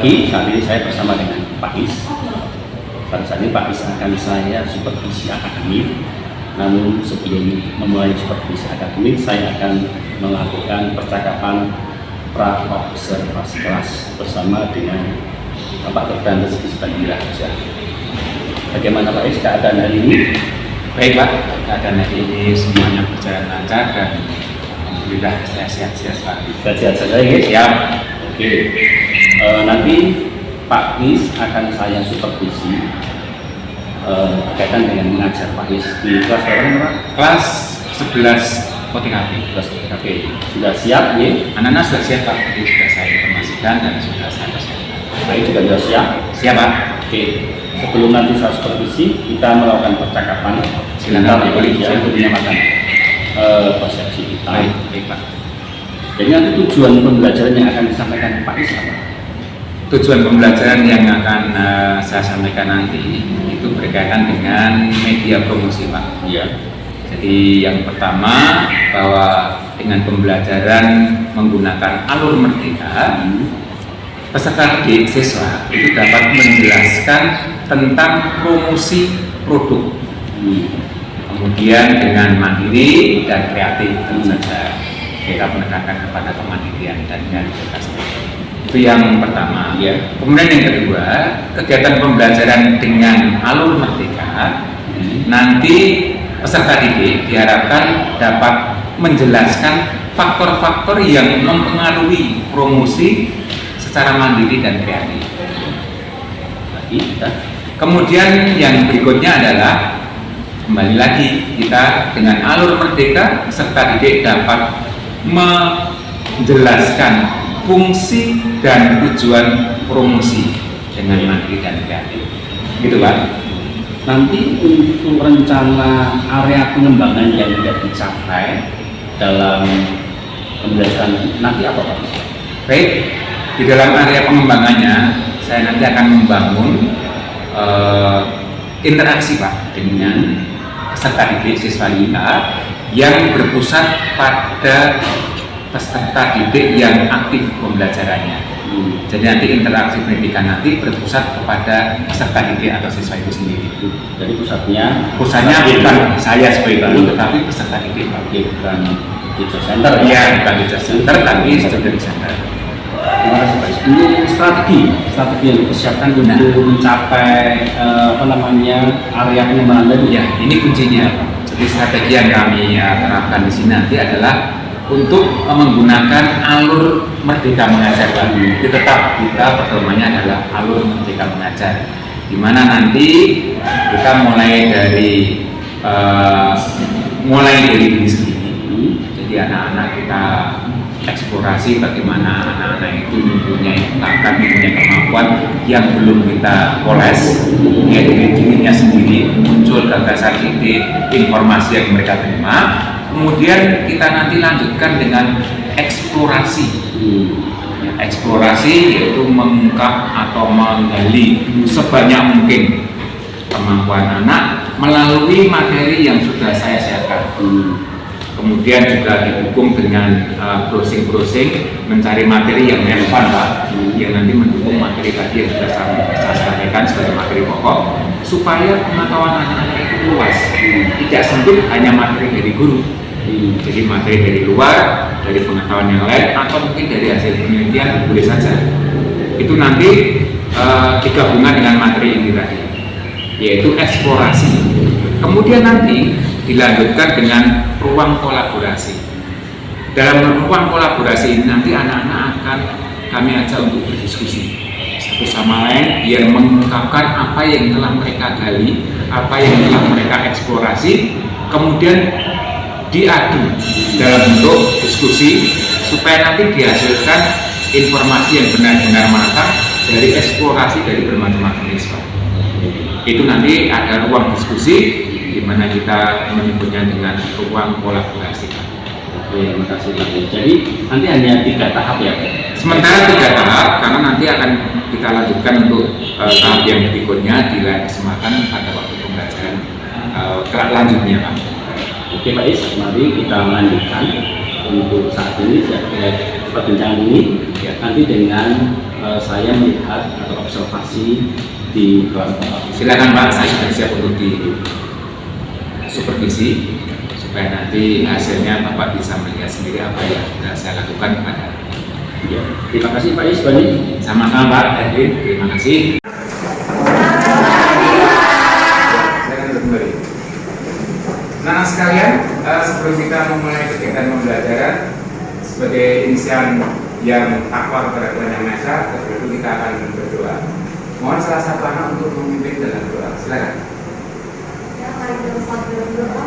pagi, saat ini saya bersama dengan Pak Is. Pada saat ini Pak Is akan saya supervisi akademik. Namun sebelum memulai supervisi akademik, saya akan melakukan percakapan pra-observasi kelas bersama dengan Bapak Dokter Rizky Subandira. Bagaimana Pak Is keadaan hari ini? Baik Pak, keadaan hari ini semuanya berjalan lancar dan alhamdulillah saya sehat-sehat selalu. Sehat-sehat saja ya? Siap. Oke. Nanti Pak Is akan saya supervisi berkaitan dengan mengajar Pak Is di kelas berapa? Kelas 11 OTKP. Kelas OTKP. Sudah siap ya? Anak-anak sudah siap Pak, jadi sudah saya informasikan dan sudah saya persiapkan. Pak Is juga sudah siap? Siap Pak. Oke. Sebelum nanti saya supervisi, kita melakukan percakapan. Silakan boleh ya, untuk menyamakan persepsi kita. Baik Pak. Jadi nanti tujuan pembelajaran yang akan disampaikan Pak Is apa? Tujuan pembelajaran yang akan saya sampaikan nanti itu berkaitan dengan media promosi Pak. Iya. Jadi yang pertama bahwa dengan pembelajaran menggunakan alur merdeka, peserta didik siswa itu dapat menjelaskan tentang promosi produk. Kemudian dengan mandiri dan kreatif tentu saja kita menekankan kepada kemandirian dan kreativitas. Itu yang pertama. Ya. Kemudian yang kedua, kegiatan pembelajaran dengan alur merdeka, nanti peserta didik diharapkan dapat menjelaskan faktor-faktor yang mempengaruhi promosi secara mandiri dan kreatif. Kemudian yang berikutnya adalah kembali lagi kita dengan alur merdeka peserta didik dapat menjelaskan fungsi dan tujuan promosi dengan mandiri dan kreatif. Gitu Pak. Nanti untuk rencana area pengembangan yang tidak dicapai dalam pembelajaran nanti apa Pak? Baik, di dalam area pengembangannya saya nanti akan membangun interaksi Pak dengan peserta didik siswa kita yang berpusat pada peserta didik yang aktif pembelajarannya. Jadi nanti interaksi pendidikan nanti berpusat kepada peserta didik atau siswa itu sendiri. Jadi pusatnya bukan saya sebagai guru, tetapi peserta didik Pak. Bukan teacher center ya? Bukan teacher center, tapi student center. Terima kasih Pak. Ini strategi yang dipersiapkan untuk mencapai area pengembangan tadi. Ya, ini kuncinya. Jadi strategi yang kami terapkan di sini nanti adalah untuk menggunakan alur merdeka mengajar lagi. Tetap kita pertemuannya adalah alur merdeka mengajar, di mana nanti kita mulai dari diri sendiri. Jadi anak-anak kita eksplorasi bagaimana anak-anak itu mempunyai bakat, mempunyai kemampuan yang belum kita poles, ya dari dirinya sendiri muncul gagasan ide, informasi yang mereka terima. Kemudian kita nanti lanjutkan dengan eksplorasi. Eksplorasi yaitu mengungkap atau menggali sebanyak mungkin kemampuan anak melalui materi yang sudah saya siapkan. Kemudian juga didukung dengan browsing mencari materi yang relevan Pak, yang nanti mendukung materi tadi yang sudah saya sampaikan sebagai materi pokok, supaya pengetahuan anak-anak itu luas, tidak sempit hanya materi dari guru. Jadi materi dari luar, dari pengetahuan yang lain, atau mungkin dari hasil penelitian boleh saja. Itu nanti digabungkan dengan materi ini tadi, yaitu eksplorasi. Kemudian nanti dilanjutkan dengan ruang kolaborasi. Dalam ruang kolaborasi ini nanti anak-anak akan kami ajak untuk berdiskusi satu sama lain, biar mengungkapkan apa yang telah mereka gali, apa yang telah mereka eksplorasi, kemudian diadu dalam bentuk diskusi supaya nanti dihasilkan informasi yang benar-benar matang dari eksplorasi dari bermacam-macam siswa. Itu nanti ada ruang diskusi di mana kita menyebutnya dengan ruang kolaborasi. Oke, terima kasih Pak. Jadi nanti hanya 3 tahap ya? Sementara 3 tahap, karena nanti akan kita lanjutkan untuk tahap yang berikutnya di lain kesempatan pada waktu pembelajaran lanjutnya Pak. Oke Pak Is, mari kita melanjutkan untuk saat ini perbincangan ini nanti dengan saya melihat atau observasi di kelas Bapak. Silakan Pak, saya sudah siap untuk di supervisi supaya nanti hasilnya Bapak bisa melihat sendiri apa yang sudah saya lakukan pada. Ya, terima kasih Pak Isbani. Sama-sama Pak Edwin, terima kasih. Silakan kembali. Nah sekalian, sebelum kita memulai kegiatan pembelajaran sebagai inisian yang takwa kepada Tuhan Yang Maha Esa, tentu kita akan berdoa. Mohon salah satu anak untuk memimpin dalam doa. Silakan. Ya, mari kita bersama dalam doa.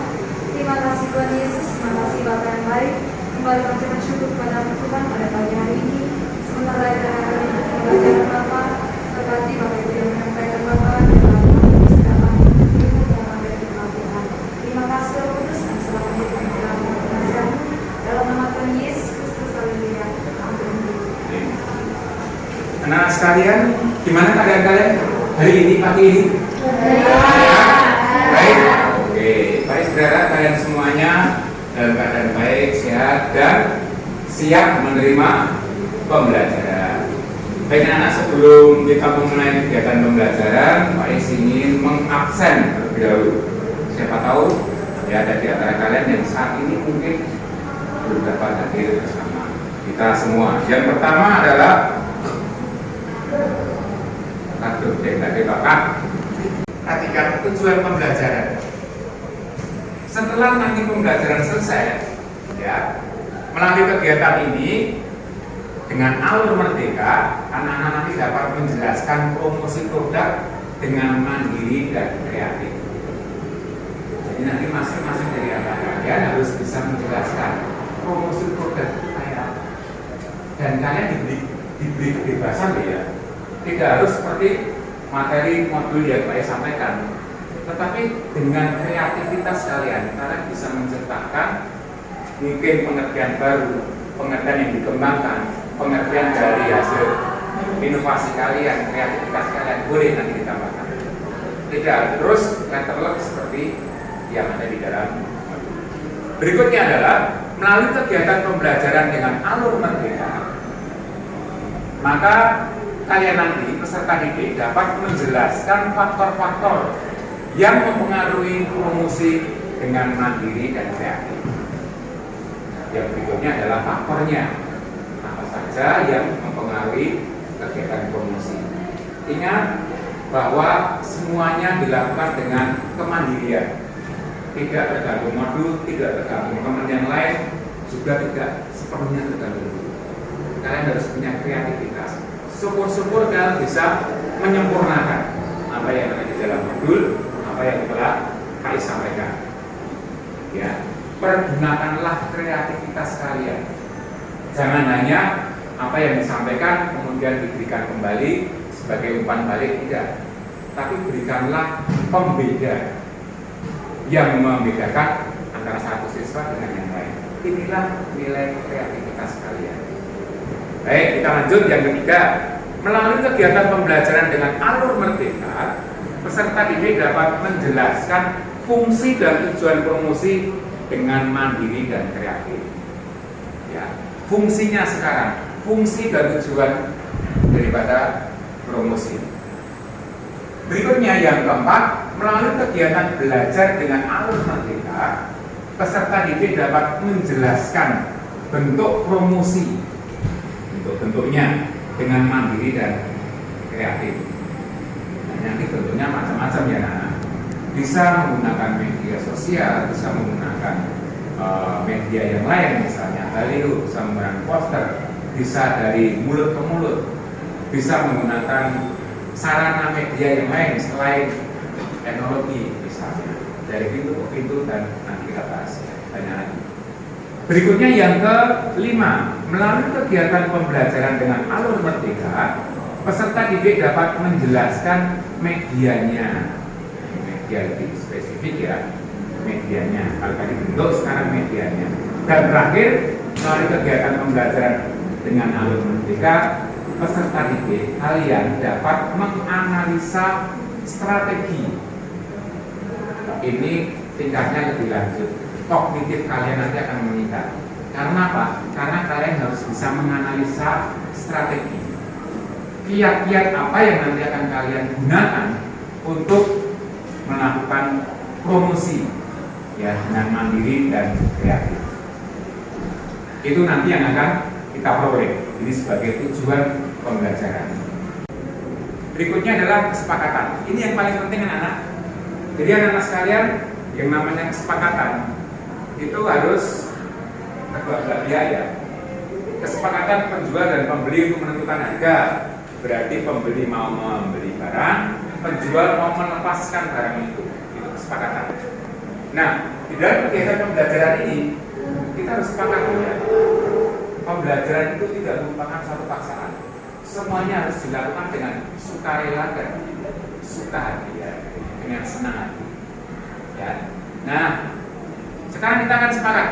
Terima kasih Tuhan Yesus, terima kasih Bapa yang baik. Kembali kami bersyukur kepada Tuhan pada pagi hari ini. Sementara kita akan pembelajaran Bapa, berkati Bapak Ibu yang menyampaikan Bapa dan Bapak sedang ilmu yang ada di Tuhan. Terima kasih Roh Kudus dan selamat datang dalam pembelajaran dalam nama Tuhan Yesus Kristus. Haleluya. Amin. Anak sekalian, gimana keadaan kalian hari ini, pagi ini? Baik? Oke, baik saudara, kalian semuanya dalam keadaan baik, sehat, dan siap menerima pembelajaran. Baik anak, sebelum kita memulai kegiatan pembelajaran, Pak Is ingin mengabsen terlebih dahulu. Siapa tahu ya ada di antara kalian yang saat ini mungkin belum dapat hadir bersama kita semua. Yang pertama adalah dari Bapak, perhatikan tujuan pembelajaran. Setelah nanti pembelajaran selesai, ya, melalui kegiatan ini dengan alur merdeka, anak-anak nanti dapat menjelaskan promosi produk dengan mandiri dan kreatif. Jadi nanti masing-masing dari anak kalian harus bisa menjelaskan promosi produk kayak apa. Dan kalian diberi kebebasan ya. Tidak harus seperti materi modul yang saya sampaikan, tetapi dengan kreativitas kalian bisa menciptakan mungkin pengertian baru, pengertian yang dikembangkan, pengertian dari hasil inovasi kalian, kreativitas kalian boleh nanti ditambahkan. Tidak terus letterlock seperti yang ada di dalam modul. Berikutnya adalah melalui kegiatan pembelajaran dengan alur merdeka, maka kalian nanti peserta didik dapat menjelaskan faktor-faktor yang mempengaruhi promosi dengan mandiri dan kreatif. Yang berikutnya adalah faktornya, apa saja yang mempengaruhi kegiatan promosi. Ingat bahwa semuanya dilakukan dengan kemandirian, tidak tergantung modul, tidak tergantung teman yang lain, juga tidak sepenuhnya tergantung. Kalian harus punya kreativitas. Syukur-syukur kalian bisa menyempurnakan apa yang ada di dalam modul, apa yang telah Pak Is sampaikan. Ya, pergunakanlah kreativitas kalian. Jangan hanya apa yang disampaikan kemudian diberikan kembali sebagai umpan balik, tidak. Tapi berikanlah pembeda yang membedakan antara satu siswa dengan yang lain. Inilah nilai kreativitas kalian. Baik, kita lanjut yang ketiga. Melalui kegiatan pembelajaran dengan alur merdeka, peserta didik dapat menjelaskan fungsi dan tujuan promosi dengan mandiri dan kreatif. Ya, fungsinya sekarang, fungsi dan tujuan daripada promosi. Berikutnya yang keempat, melalui kegiatan belajar dengan alur merdeka, peserta didik dapat menjelaskan bentuk promosi, bentuknya dengan mandiri dan kreatif. Nah, nanti bentuknya macam-macam ya anak. Bisa menggunakan media sosial, bisa menggunakan media yang lain, misalnya baliho, bisa menggunakan poster, bisa dari mulut ke mulut, bisa menggunakan sarana media yang lain selain teknologi, misalnya dari pintu ke pintu, dan nanti kita bahas banyak lagi. Berikutnya yang kelima, melalui kegiatan pembelajaran dengan alur merdeka, peserta didik dapat menjelaskan medianya. Media lebih spesifik ya, medianya. Kalau tadi bentuk, sekarang medianya. Dan terakhir, melalui kegiatan pembelajaran dengan alur merdeka, peserta didik kalian dapat menganalisa strategi. Ini tingkatnya lebih lanjut. Kognitif kalian nanti akan meningkat. Karena apa? Karena kalian harus bisa menganalisa strategi. kiat-kiat apa yang nanti akan kalian gunakan untuk melakukan promosi ya dengan mandiri dan kreatif. Itu nanti yang akan kita peroleh. Ini sebagai tujuan pembelajaran. Berikutnya adalah kesepakatan. Ini yang paling penting anak-anak. Jadi anak-anak sekalian, yang namanya kesepakatan itu harus terbelah biaya. Kesepakatan penjual dan pembeli untuk menentukan harga. Berarti pembeli mau membeli barang, penjual mau melepaskan barang itu kesepakatan. Nah, di dalam kegiatan pembelajaran ini kita harus sepakat ya. Pembelajaran itu tidak merupakan satu paksaan. Semuanya harus dilakukan dengan sukarela dan suka hati ya, dengan senang hati. Ya. Nah, sekarang kita akan sepakat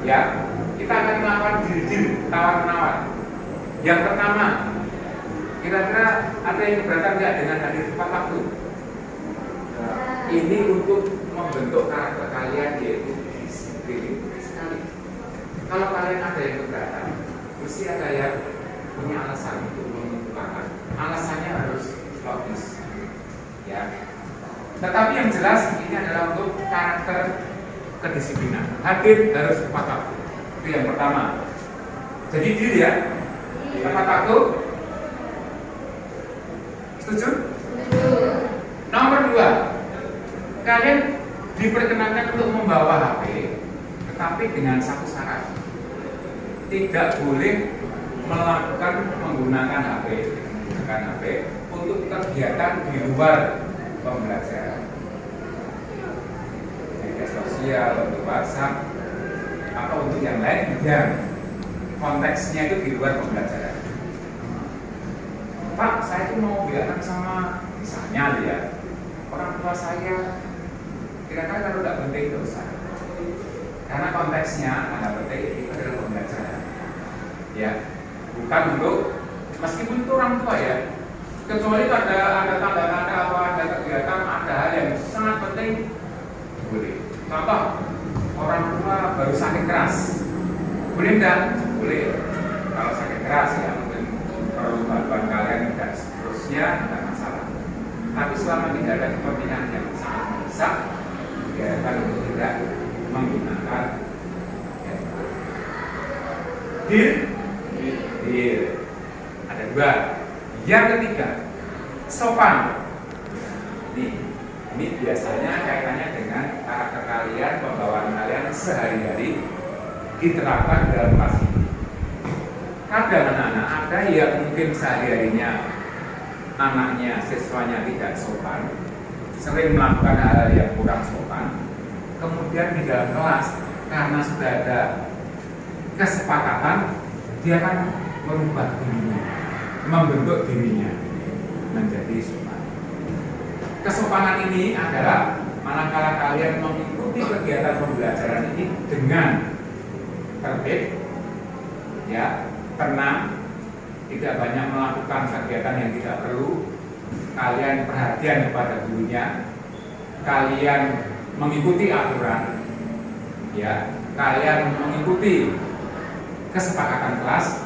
ya. Kita akan melakukan deal tawar-menawar. Yang pertama, kira-kira ada yang keberatan nggak dengan hadir tepat waktu? Ini untuk membentuk karakter kalian yaitu disiplin sekali. Kalau kalian ada yang keberatan, mesti ada yang punya alasan untuk menentukan. Alasannya harus logis, ya. Tetapi yang jelas ini adalah untuk karakter kedisiplinan. Hadir harus tepat waktu. Itu yang pertama. Jadi deal ya, tepat waktu. Setuju? Nomor 2, kalian diperkenankan untuk membawa HP, tetapi dengan satu syarat. Tidak boleh menggunakan HP untuk kegiatan di luar pembelajaran. Media sosial, untuk WhatsApp, atau untuk yang lain yang konteksnya itu di luar pembelajaran. Pak, saya itu mau bilang sama misalnya ya, orang tua saya, kira-kira kalau tidak penting tidak usah. Karena konteksnya ada penting itu adalah pembelajaran. Ya, bukan untuk meskipun itu orang tua ya, kecuali ada tanda-tanda apa, ada kegiatan, ada hal yang sangat penting boleh. Contoh, orang tua baru sakit keras, boleh enggak? Boleh. Kalau sakit keras ya mungkin perlu bantuan kalian dan seterusnya, tidak masalah. Tapi selama tidak ada kepentingan yang sangat mendesak, biarkan untuk tidak menggunakan deal. Ada 2. Yang ketiga, sopan. Ini biasanya kaitannya dengan karakter kalian, pembawaan kalian sehari-hari diterapkan dalam kelas ini. Kadang anak-anak ada yang mungkin sehari-harinya anaknya, siswanya tidak sopan, sering melakukan hal yang kurang sopan. Kemudian di dalam kelas, karena sudah ada kesepakatan, dia akan merubah dirinya, membentuk dirinya menjadi sopan. Kesopanan ini adalah manakala kalian mengikuti kegiatan pembelajaran ini dengan tertib, ya, tenang, tidak banyak melakukan kegiatan yang tidak perlu, kalian perhatian kepada gurunya, kalian mengikuti aturan, ya, kalian mengikuti kesepakatan kelas.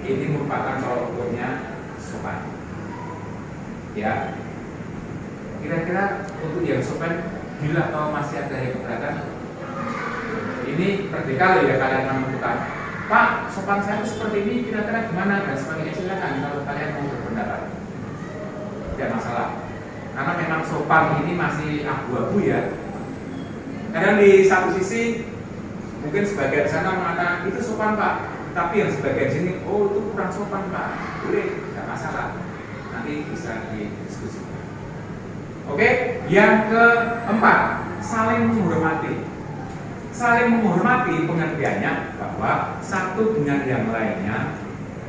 Ini merupakan tolak ukurnya sopan. Ya, kira-kira untuk yang sopan, bila kalau masih ada yang keberatan, ini merdeka ya kalian menentukan. Pak, sopan saya itu seperti ini, kira-kira gimana dan sebagainya, silakan kalau kalian mau berpendapat. Tidak masalah. Karena memang sopan ini masih abu-abu ya. Kadang di satu sisi mungkin sebagian sana mengatakan itu sopan Pak, tapi yang sebagian sini, oh itu kurang sopan Pak. Boleh, tidak masalah. Nanti bisa didiskusikan. Oke, yang keempat, saling menghormati. Saling menghormati pengertiannya bahwa satu dengan yang lainnya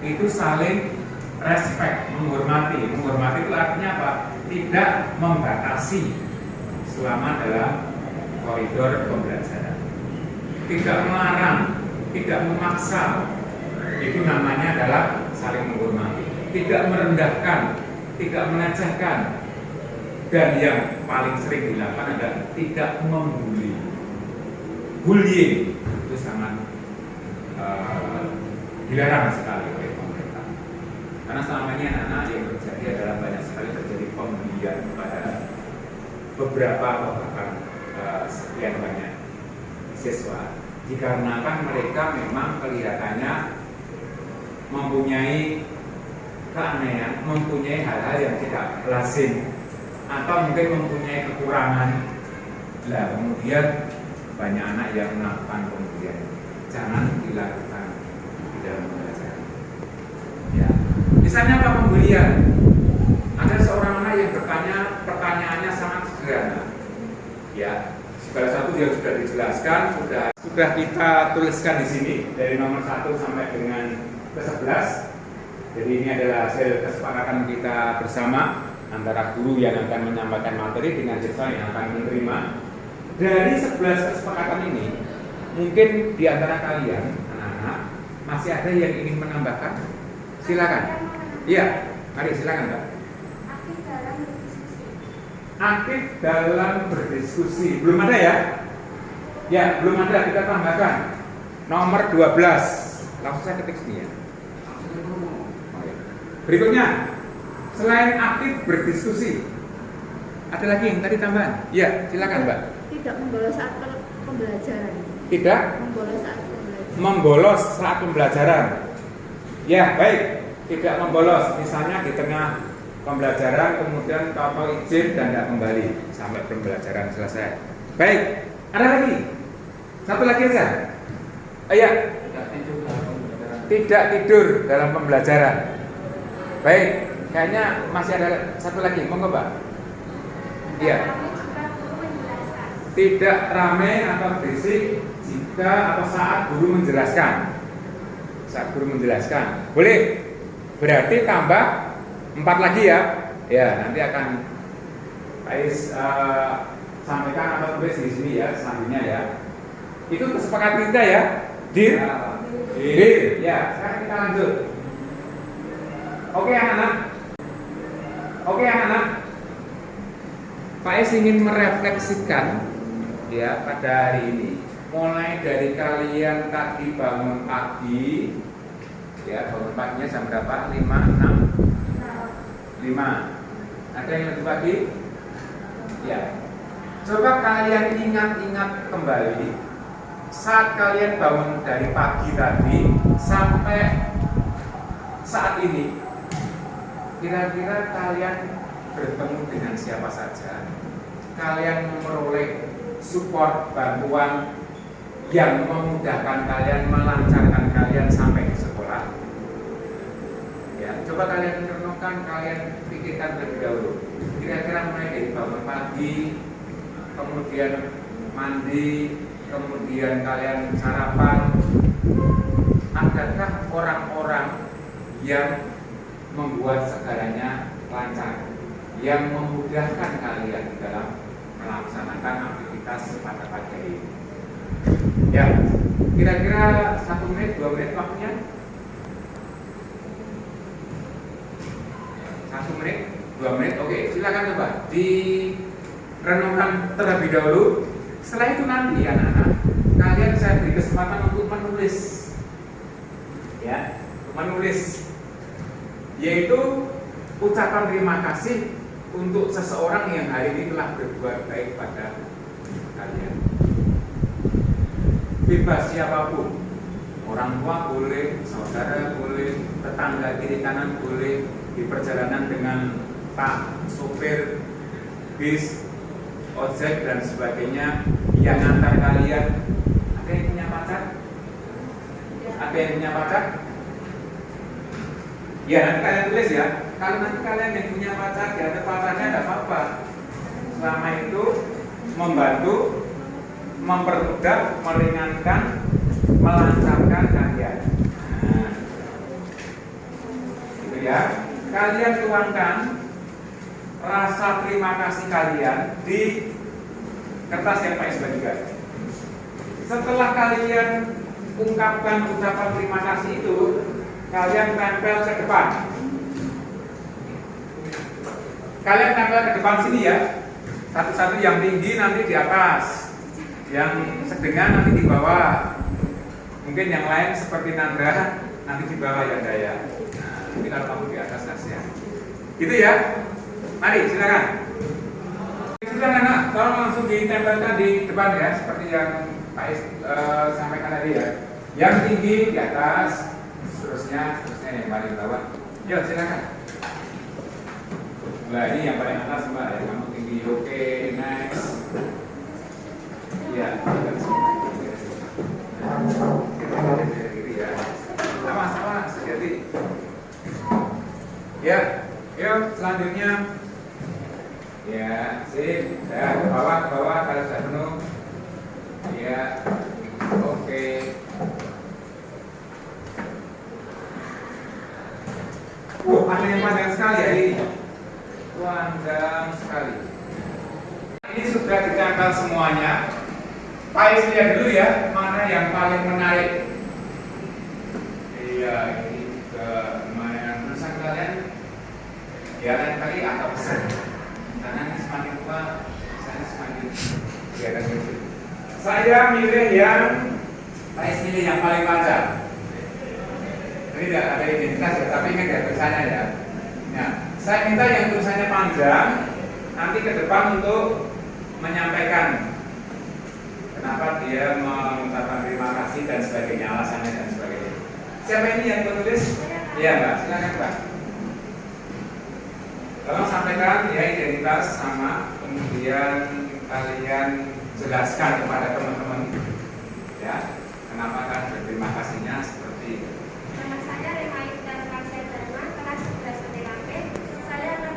itu saling respect, menghormati. Menghormati itu artinya apa? Tidak membatasi selama dalam koridor pembelajaran. Tidak melarang, tidak memaksa. Itu namanya adalah saling menghormati. Tidak merendahkan, tidak menacahkan. Dan yang paling sering dilakukan adalah tidak membuli. Bullying itu sangat dilarang sekali oleh pemerintah. Karena Karena selama ini anak-anak yang terjadi adalah banyak sekali terjadi pembelian pada beberapa bahkan sekian banyak siswa, dikarenakan mereka memang kelihatannya mempunyai keanehan, mempunyai hal-hal yang tidak lazim, atau mungkin mempunyai kekurangan. Lah kemudian banyak anak yang melakukan pembelian. Jangan dilakukan di dalam pembelajaran. Ya. Misalnya apa pembelian? Ada seorang anak yang bertanya, pertanyaannya sangat sederhana. Ya, segala satu yang sudah dijelaskan, sudah kita tuliskan di sini dari nomor 1 sampai dengan ke 11. Jadi ini adalah hasil kesepakatan kita bersama antara guru yang akan menyampaikan materi dengan siswa yang akan menerima. Dari 11 kesepakatan ini, mungkin di antara kalian anak-anak masih ada yang ingin menambahkan? Silakan. Iya, mari silakan, Mbak. Aktif dalam berdiskusi. Belum ada ya? Ya, belum ada, kita tambahkan. Nomor 12. Langsung saya ketik sini ya. Berikutnya, selain aktif berdiskusi, ada lagi yang tadi tambahan? Ya, silakan Mbak. Tidak membolos saat pembelajaran. Tidak? Membolos saat pembelajaran. Membolos saat pembelajaran. Ya, baik. Tidak membolos. Misalnya di tengah pembelajaran, kemudian tahu izin dan tidak kembali sampai pembelajaran selesai. Baik. Ada lagi? Satu lagi aja. Iya. Tidak tidur dalam pembelajaran. Baik, kayaknya masih ada satu lagi, monggo Pak. Iya. Tidak ramai atau berisik jika atau saat guru menjelaskan. Saat guru menjelaskan, boleh. Berarti tambah 4 lagi ya. Ya, nanti akan Pak Is sampaikan atau tulis di sini ya, selanjutnya ya. Itu kesepakatan kita ya. Deal. Deal. Ya, sekarang kita lanjut. Oke anak-anak. Oke anak-anak. Pak Is ingin merefleksikan ya pada hari ini. Mulai dari kalian tadi bangun pagi, ya bangun paginya jam berapa? 5, 6, 5. Ada yang lebih pagi? Ya. Coba kalian ingat-ingat kembali saat kalian bangun dari pagi tadi sampai saat ini. Kira-kira kalian bertemu dengan siapa saja? Kalian memperoleh support, bantuan yang memudahkan kalian, melancarkan kalian sampai di sekolah. Ya, coba kalian renungkan, kalian pikirkan terlebih dahulu. Kira-kira mulai dari bangun pagi, kemudian mandi, kemudian kalian sarapan. Adakah orang-orang yang membuat segalanya lancar, yang memudahkan kalian dalam melaksanakan aktivitas pada pagi hari ini? Ya, kira-kira 1 menit, 2 menit waktunya. 1 menit, 2 menit, oke, silakan coba direnungkan terlebih dahulu. Setelah itu nanti anak-anak, kalian saya beri kesempatan untuk menulis, ya, menulis, yaitu ucapan terima kasih untuk seseorang yang hari ini telah berbuat baik pada kalian. Bebas siapapun, orang tua boleh, saudara boleh, tetangga kiri kanan boleh, di perjalanan dengan Pak sopir bis, ojek dan sebagainya yang antar kalian. Ada yang punya pacar? Ada yang punya pacar? Ya, nanti kalian tulis ya. Kalau nanti kalian yang punya pacar, ya ada pacarnya tidak apa-apa. Selama itu membantu, mempermudah, meringankan, melancarkan kalian. Nah, gitu ya. Kalian tuangkan rasa terima kasih kalian di kertas yang Pak Is bagikan. Setelah kalian ungkapkan ucapan terima kasih itu, kalian tempel ke depan. Kalian tempel ke depan sini ya. Satu-satu, yang tinggi nanti di atas, yang sedang nanti di bawah. Mungkin yang lain seperti Nandra nanti di bawah ya Daya. Nah, Jadi kalau kamu di atas kasihan. Gitu ya. Mari silakan. Sudah anak, tolong langsung ditempelkan di depan ya, seperti yang Pak Is sampaikan tadi ya. Yang tinggi di atas, seterusnya yang paling bawah. Yuk silakan. Nah ini yang paling atas Mbak ya, kamu tinggi. Oke, next. Ya, ya. Sama-sama, hati-hati. Ya, yuk selanjutnya. Ya, sip. Ya, ke bawah kalau sudah penuh. Ya, oke. Ada yang panjang sekali ya ini. Panjang sekali. Ini sudah ditempel semuanya. Pak Is lihat dulu ya, mana yang paling menarik. Iya, ini ke lumayan tulisan kalian. Ya, lain kali agak besar. Karena ini semakin tua, saya semakin kelihatan kecil. Saya milih yang Pak Is milih yang paling panjang. Ini tidak ada identitas ya, tapi ingat ya tulisannya ya. Nah, saya minta yang tulisannya panjang nanti ke depan untuk menyampaikan kenapa dia mengucapkan terima kasih dan sebagainya, alasannya dan sebagainya. Siapa ini yang menulis? Iya Mbak, silakan Mbak. Tolong sampaikan ya identitas sama, kemudian kalian jelaskan kepada teman-teman ya kenapa kan berterima kasihnya seperti itu. Nama saya Rema Yudha Raksya Dharma, kelas 11 TKP. Saya akan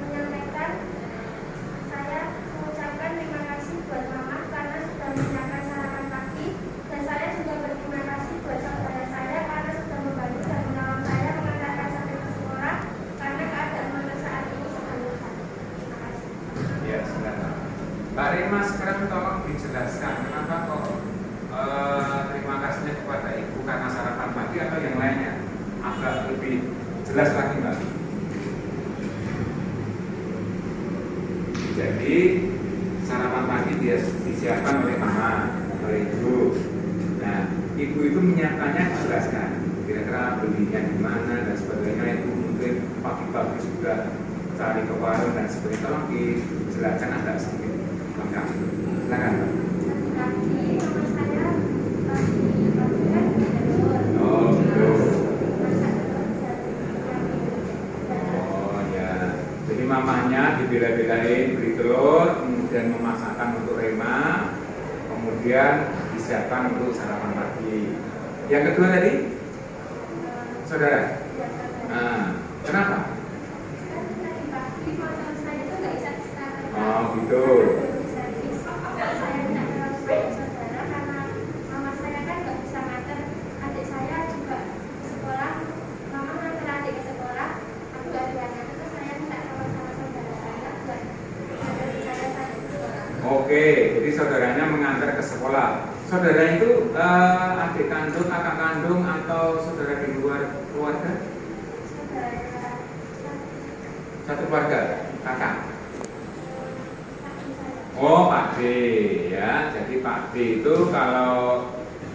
menyampaikan, saya mengucapkan terima kasih buat Mama karena sudah menyiapkan sarapan pagi, dan saya juga berterima kasih buat saudara saya karena sudah membantu dan menolong saya mengantarkan sampai ke sekolah karena keadaan Mama saat ini sedang susah. Terima kasih. Ya, silakan. Mbak Rema sekarang tolong dijelaskan kenapa kok terima kasihnya kepada Ibu karena sarapan pagi atau yang lainnya, agak lebih jelas lagi Mbak. Jadi sarapan pagi dia disiapkan oleh Mama, oleh Ibu. Nah, Ibu itu menyiapkannya jelaskan kira-kira belinya di mana dan sebagainya. Ibu mungkin pagi-pagi sudah cari ke warung dan sebagainya. Tolong dijelaskan agak sedikit lengkap. Silakan Mbak. Tadi Mama saya pagi-pagi tidur. Oh, betul. Masak telur. Oh ya, jadi mamanya dibela-belain beli telur, kemudian memasakkan untuk Rema, kemudian disiapkan untuk sarapan pagi. Yang kedua tadi, saudara. Nah, kenapa? Oh gitu. Oke, jadi saudaranya mengantar ke sekolah. Saudara itu adik kandung, kakak kandung, atau saudara di luar keluarga? Satu keluarga, kakak. Oh, Pak D ya. Jadi Pak D itu kalau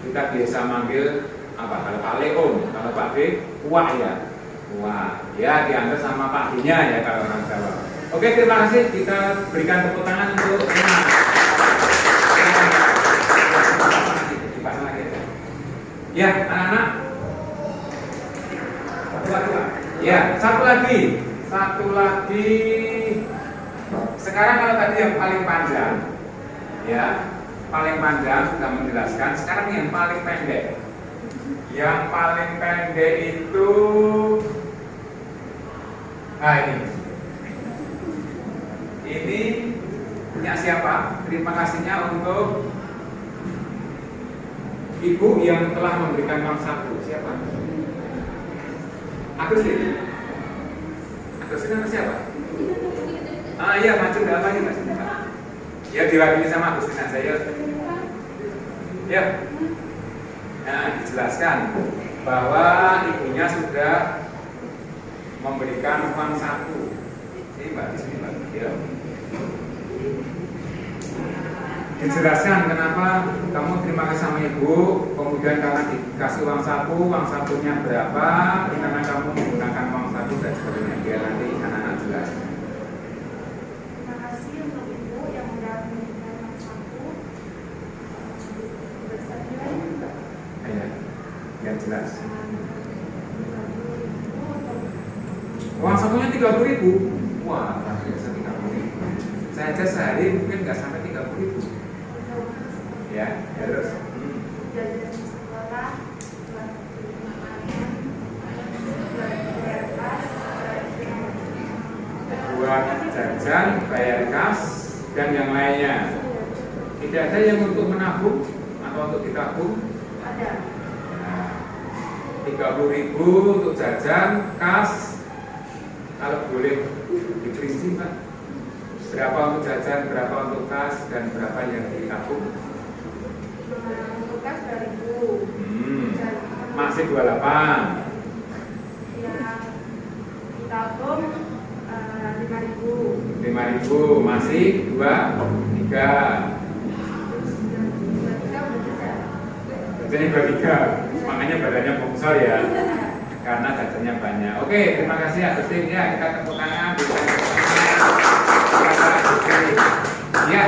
kita biasa manggil apa? Kalau Pak Leon, kalau Pak D, Wah ya. Wah, ya diantar sama Pak D-nya ya kalau orang Jawa. Oke, terima kasih. Kita berikan tepuk tangan untuk Rema. Dipasang lagi. Ya, anak-anak. Satu lagi, Pak. Ya, satu lagi. Sekarang kalau tadi yang paling panjang, ya, paling panjang sudah menjelaskan. Sekarang yang paling pendek. Yang paling pendek itu, nah ini punya siapa? Terima kasihnya untuk ibu yang telah memberikan uang saku. Siapa? Agustin. Agustin nama siapa? Ah iya, maju udah apa nih Mas? Ya diwakili sama Agustin aja ya. Ya. Nah, dijelaskan bahwa ibunya sudah memberikan uang saku. Ini Mbak di sini Mbak. Ya. dijelaskan kenapa kamu terima kasih sama ibu, kemudian karena dikasih uang sakunya berapa, karena kamu menggunakan uang saku dan sebagainya, biar nanti anak-anak jelas. Terima kasih untuk ibu yang sudah memberikan uang saku. Bersama Ya, biar jelas. Uang sakunya 30.000. Wah, luar biasa 30.000. Saya aja sehari mungkin nggak sampai 30.000. Ya, terus. jajan sekolah, Buat jajan, bayar kas, dan yang lainnya. Tidak ada yang untuk menabung atau untuk ditabung. ada Nah, 30.000 untuk jajan, kas. Kalau boleh diperinci, Pak. Berapa untuk jajan, berapa untuk kas, dan berapa yang ditabung? untuk kas 2.000. Masih 28. Yang ditabung 5.000. 5.000 masih 23. Terus 23 udah bisa. Jajannya 23. Makanya badannya bongsor ya. Karena jajannya banyak. Oke, terima kasih Agustin ya. Kita tepuk tangan. Ya.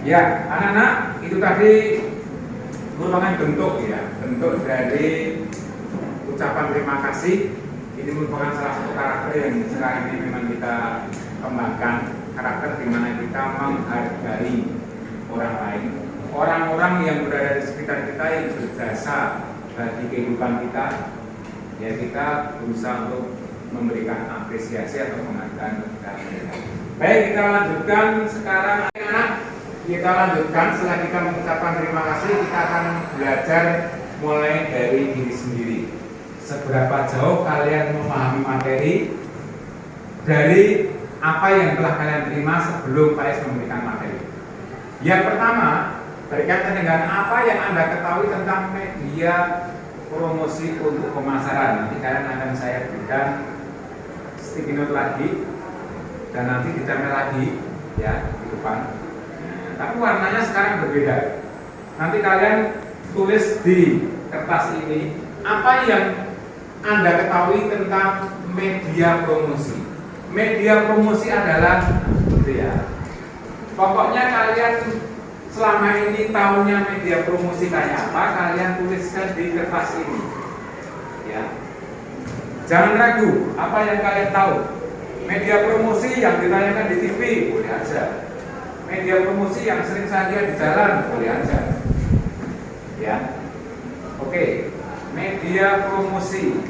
Ya, anak-anak, itu tadi merupakan bentuk dari ucapan terima kasih. Ini merupakan salah satu karakter yang sekarang ini memang kita kembangkan, karakter di mana kita menghargai orang lain, orang-orang yang berada di sekitar kita yang berjasa bagi kehidupan kita. Ya, kita berusaha untuk memberikan apresiasi atau menghargai kepada mereka. Baik, kita lanjutkan sekarang, anak-anak. Kita lanjutkan setelah kita mengucapkan terima kasih, kita akan belajar mulai dari diri sendiri. Seberapa jauh kalian memahami materi dari apa yang telah kalian terima sebelum Pak memberikan materi. Yang pertama, berkaitan dengan apa yang Anda ketahui tentang media promosi untuk pemasaran. Nanti kalian akan saya berikan sticky note lagi dan nanti ditempel lagi ya di depan. Tapi warnanya sekarang berbeda. Nanti kalian tulis di kertas ini apa yang Anda ketahui tentang media promosi. Media promosi adalah ya. Pokoknya kalian selama ini tahunya media promosi kayak apa, kalian tuliskan di kertas ini. Ya. Jangan ragu apa yang kalian tahu. Media promosi yang ditanyakan di TV boleh aja. Media promosi yang sering saya lihat di jalan boleh aja. Ya. Oke, media promosi.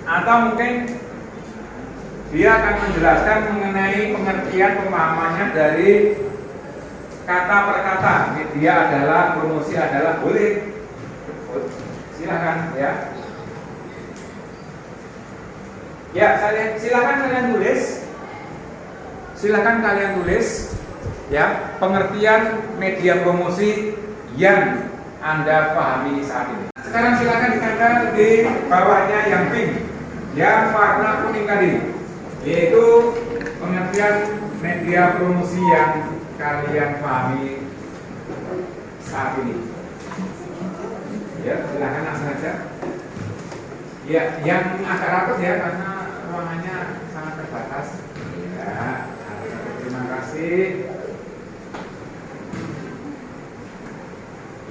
Atau mungkin dia akan menjelaskan mengenai pengertian pemahamannya dari kata per kata. Media adalah, promosi adalah, boleh. Silakan ya. Ya, silakan kalian tulis. Silakan kalian tulis ya pengertian media promosi yang Anda pahami saat ini. Sekarang silakan ditempel di bawahnya yang pink, yang warna kuning tadi, yaitu pengertian media promosi yang kalian pahami saat ini. Ya, silakan langsung saja. Ya, yang agak rapat ya karena ruangannya sangat terbatas. Ya. Terima kasih.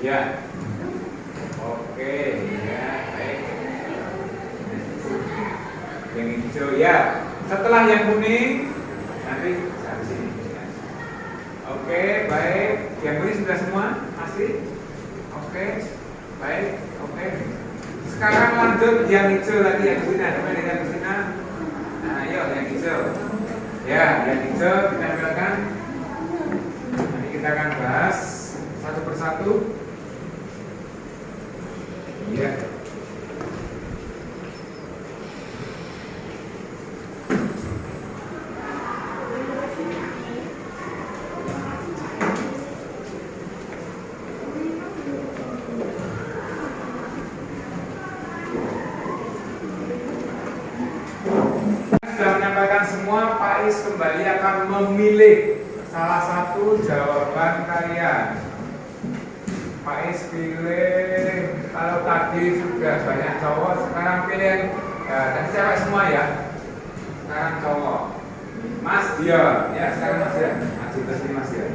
Ya. Oke, ya, baik. Yang hijau ya. Setelah yang kuning nanti habis ini. Ya. Oke, baik. Yang kuning sudah semua? Masih? Oke. Baik. Oke. Sekarang lanjut yang hijau lagi, yang kesini ada yang kesini. Nah, ayo yang hijau. Ya, yang hijau kita ambilkan. Nanti kita akan bahas satu persatu. Ya. Sudah menyampaikan semua, Pak Pak Is kembali akan memilih salah satu jawaban kalian. Pak Is pilih, kalau tadi sudah banyak cowok, sekarang pilih dan cewek semua ya. Sekarang cowok. Mas Dion, ya sekarang Mas Dion. Maju ke sini Mas Dion.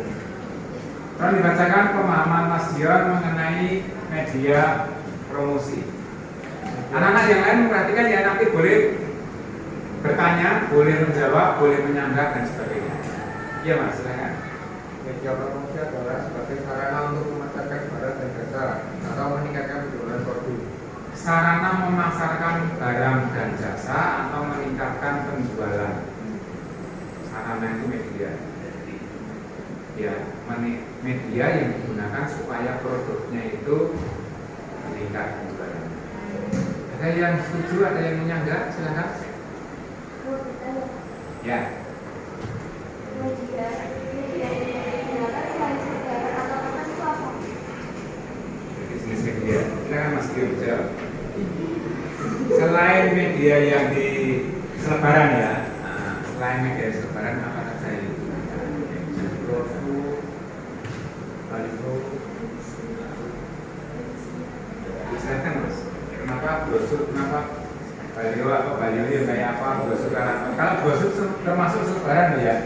Tolong dibacakan pemahaman Mas Dion mengenai media promosi. Anak-anak yang lain perhatikan ya, nanti boleh bertanya, boleh menjawab, boleh menyanggah dan sebagainya. Iya Mas, silakan. Media promosi adalah sebagai sarana untuk memasarkan barang dan jasa atau meningkatkan penjualan produk. Sarana memasarkan barang dan jasa atau meningkatkan penjualan. Sarana itu media. Ya, media yang digunakan supaya produknya itu meningkat penjualan. Ada yang setuju, ada yang menyanggah, silakan. Ya. Media yang digunakan selain sekedar atau teman itu apa? Bisnis media. Silakan Mas Dio jawab. Selain media yang di selebaran ya, selain media selebaran apa saja yang digunakan? Brosur, baliho, Silakan Mas. Kenapa brosur? Kenapa baliho? Apa baliho yang kayak apa? Brosur apa? Kalau brosur termasuk selebaran ya.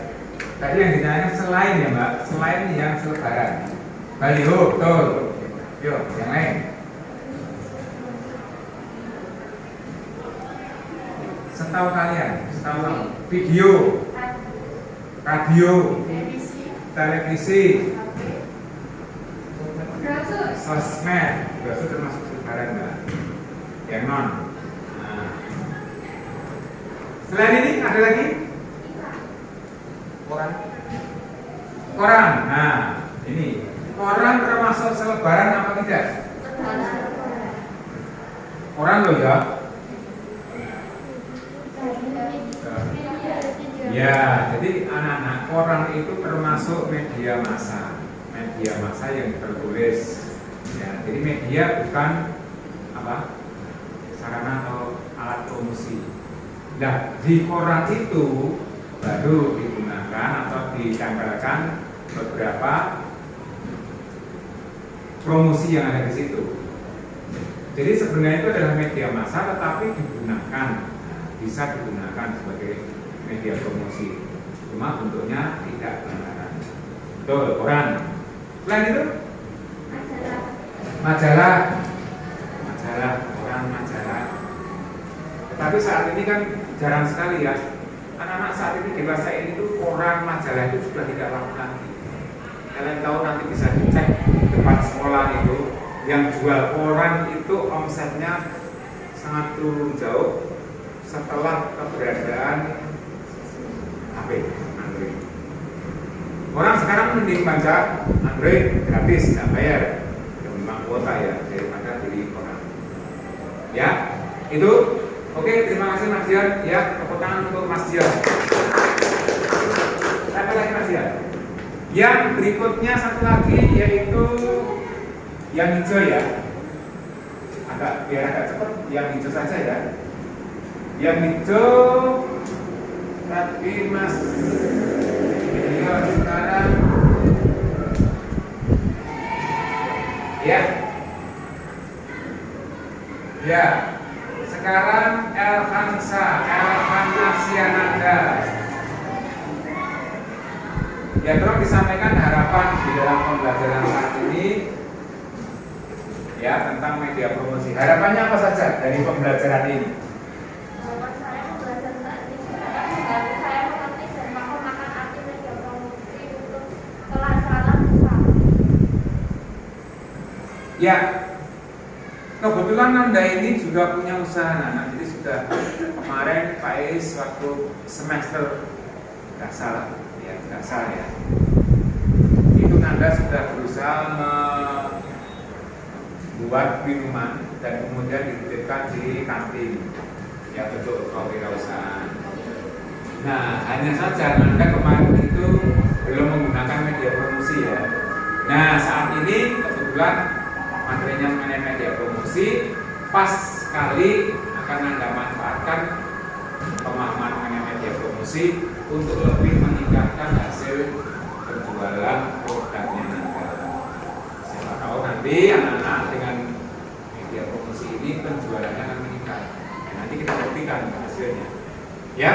Tadi yang ditanyakan selain ya Mbak, selain yang selebaran. Baliho, betul. Yuk, yang lain. Setahu kalian, setahu kamu, video, radio, televisi, sosmed, brosur termasuk selebaran Mbak. Yang non. Nah. Selain ini ada lagi? Koran. Nah, ini koran termasuk selebaran apa tidak? Koran loh ya. Ya, jadi anak-anak koran itu termasuk media massa yang tertulis. Ya, jadi media bukan apa? Sarana atau alat promosi. Nah, di koran itu baru digunakan atau ditempelkan beberapa promosi yang ada di situ. Jadi sebenarnya itu adalah media massa, tetapi digunakan, bisa digunakan sebagai media promosi. Cuma bentuknya tidak benar. Betul, koran. Selain itu, majalah, koran, majalah. Tetapi saat ini kan jarang sekali ya. Anak-anak saat ini dewasa ini tuh koran, majalah itu sudah tidak laku lagi. Kalian tahu nanti bisa dicek di depan sekolah itu, yang jual koran itu omsetnya sangat turun jauh setelah keberadaan HP, Android. Orang sekarang mending baca Android gratis, nggak bayar, ya memang kuota ya, daripada beli koran. Ya, itu. Oke, terima kasih Mas Dion. Ya, tepuk tangan untuk Mas Dion. Apa lagi Mas Dion? Yang berikutnya satu lagi yaitu yang hijau ya. Biar agak cepat, yang hijau saja ya. Yang hijau tapi Mas Dion sekarang ya. Ya. Sekarang Elvan Asiananda. Ya, tolong disampaikan harapan di dalam pembelajaran saat ini ya tentang media promosi. Harapannya apa saja dari pembelajaran ini? Harapan saya belajar saat ini dan saya mengerti dan memahami arti media promosi untuk kelancaran usaha. Ya. Kebetulan Anda ini juga punya usaha, Nana. Jadi sudah kemarin Pak Is waktu semester nggak salah ya. Itu Anda sudah berusaha membuat minuman dan kemudian dititipkan di kantin, ya bentuk kewirausahaan. Nah, hanya saja Anda kemarin itu belum menggunakan media promosi ya. Nah, saat ini kebetulan materinya mengenai media promosi pas sekali akan Anda manfaatkan pemahaman mengenai media promosi untuk lebih meningkatkan hasil penjualan produknya Anda. Siapa tahu nanti anak-anak dengan media promosi ini penjualannya akan meningkat. Nanti kita buktikan hasilnya. Ya,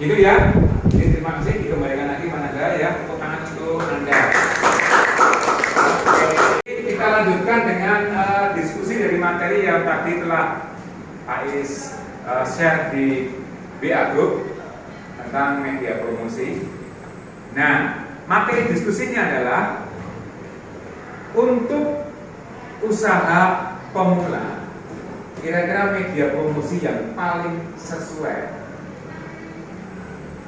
gitu ya. Jadi terima kasih, dikembalikan lagi Manada ya, tepuk tangan untuk Anda. Kita lanjutkan dengan diskusi dari materi yang tadi telah Pak Is share di BA Group tentang media promosi. Nah, materi diskusinya adalah untuk usaha pemula, kira-kira media promosi yang paling sesuai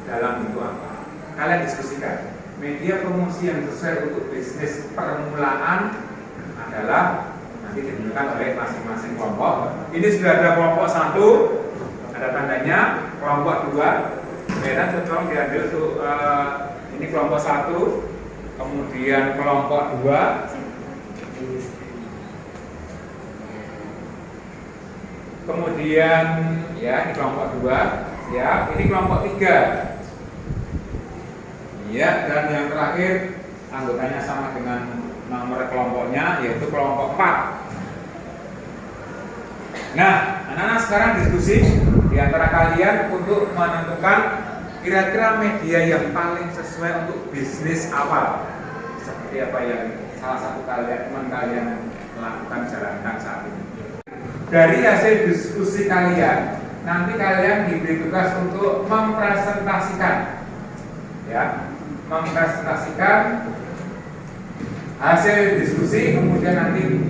dalam bentuk apa? Kalian diskusikan. Media promosi yang sesuai untuk bisnis permulaan adalah nanti ditentukan oleh masing-masing kelompok. Ini sudah ada kelompok 1, ada tandanya, kelompok 2, merah tolong diambil untuk ini kelompok 1, kemudian kelompok 2, kemudian ya ini kelompok 2, ya ini kelompok 3. Ya, dan yang terakhir anggotanya sama dengan nomor kelompoknya, yaitu kelompok 4. Nah, anak-anak sekarang diskusi di antara kalian untuk menentukan kira-kira media yang paling sesuai untuk bisnis awal. Seperti apa yang salah satu teman kalian lakukan jalankan saat ini. Dari hasil diskusi kalian, nanti kalian diberi tugas untuk mempresentasikan, ya, mempresentasikan hasil diskusi, kemudian nanti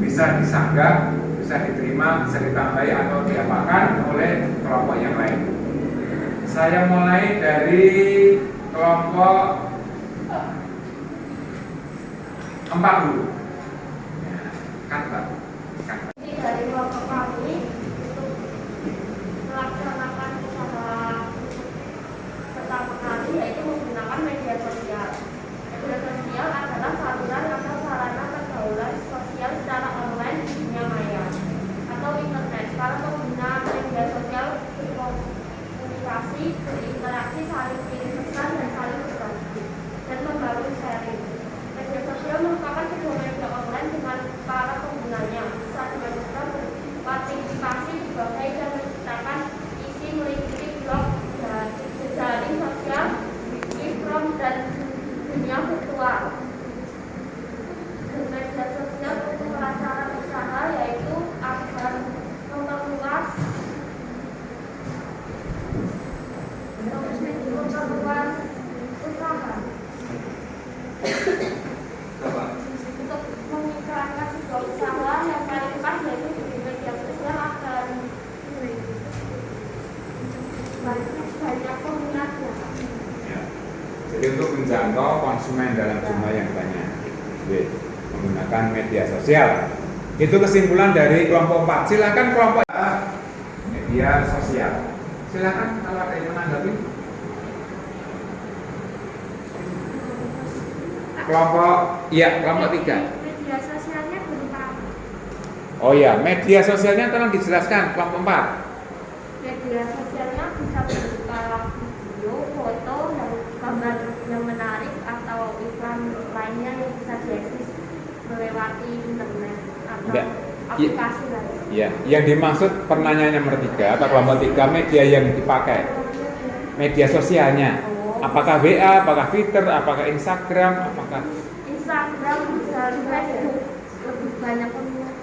bisa disanggah, bisa diterima, bisa ditambahi atau diapakan oleh kelompok yang lain. Saya mulai dari kelompok 4 dulu. Kan, Pak? Jadi dari kelompok kami untuk melaksanakan usaha pertama kali yaitu menggunakan media sosial. Media sosial adalah saluran atau sarana pergaulan sosial secara online di dunia maya atau internet. Para pengguna media sosial berkomunikasi, berinteraksi, saling kirim pesan dan saling berbagi dan membangun sharing. Media sosial merupakan sebuah media online dengan para penggunanya bisa dengan mudah berpartisipasi berbagai dan menciptakan isi meliputi blog, jejaring sosial, e-com dan dunia virtual. Media sosial untuk melancarkan usaha yaitu agar memperluas usaha. Untuk mengiklankan sebuah usaha yang paling pas yaitu di media sosial akan banyak peminatnya. Ya. Jadi untuk menjangkau konsumen dalam jumlah yang banyak, menggunakan media sosial. Itu kesimpulan dari kelompok 4. Silakan kelompok media sosial. Silakan kalau ada yang menanggapi. Kelompok 3. Media sosialnya berupa apa? Oh ya, media sosialnya tolong dijelaskan kelompok 4. Media sosialnya bisa berupa video, foto, dan gambar yang menarik atau iklan lainnya yang bisa diakses melewati internet atau Enggak. aplikasi lain. Ya, yang dimaksud pertanyaan nomor 3 atau kelompok 3 media yang dipakai. Media sosialnya. Apakah WA, apakah Twitter, apakah Instagram, apakah Instagram dan Facebook lebih banyak peminat.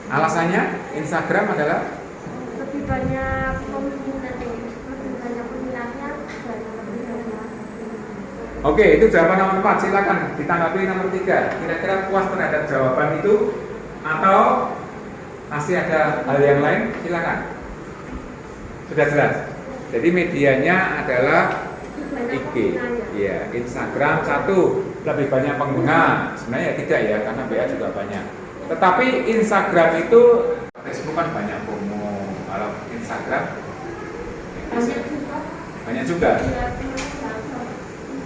alasannya Instagram adalah Lebih banyak peminatnya dan lebih banyak. Oke, itu jawaban nomor 4. Silakan ditanggapi nomor 3. Kira-kira puas terhadap jawaban itu atau masih ada hal yang lain? Silakan. Sudah jelas. Jadi medianya adalah IG, ya, Instagram 1 lebih banyak pengguna. Sebenarnya tidak ya, karena WA juga banyak. Tetapi Instagram itu, Facebook kan banyak promo. Kalau Instagram banyak juga.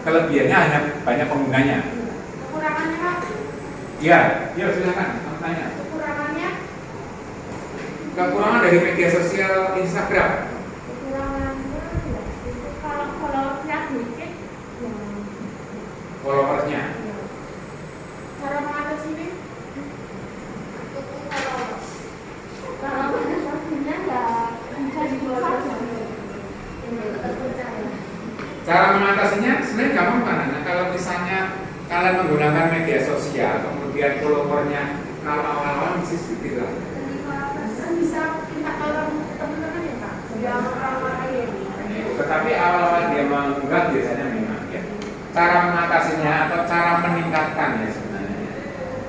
Kelebihannya hanya banyak penggunanya. Kekurangannya, Iya, silakan tanya. kekurangannya Kekurangan dari media sosial Instagram. ya, itu kalau followersnya. Cara mengatasinya? Kalau mengatasinya nggak bisa dibuat. Cara mengatasinya sebenarnya gampang kan? Nah, kalau misalnya kalian menggunakan media sosial, kemudian followernya kalau awal-awal masih sedikit lah. Bisa minta tolong teman-teman ya Pak? Biar orang lain. Tetapi awal-awal dia mengunggah biasanya memang ya. Cara mengatasinya atau cara meningkatkan ya sebenarnya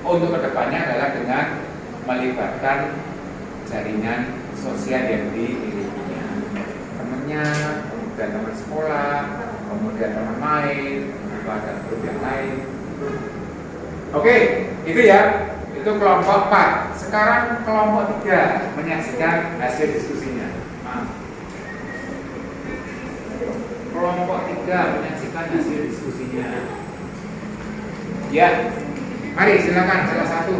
untuk kedepannya adalah dengan melibatkan jaringan sosial yang dimilikinya, temannya, kemudian teman sekolah, kemudian teman main, atau ada grup yang lain. Oke, itu ya. Itu kelompok 4. Sekarang kelompok 3 menyaksikan hasil diskusinya. Kelompok 3 menyaksikan hasil diskusinya. Ya, mari silakan salah satu.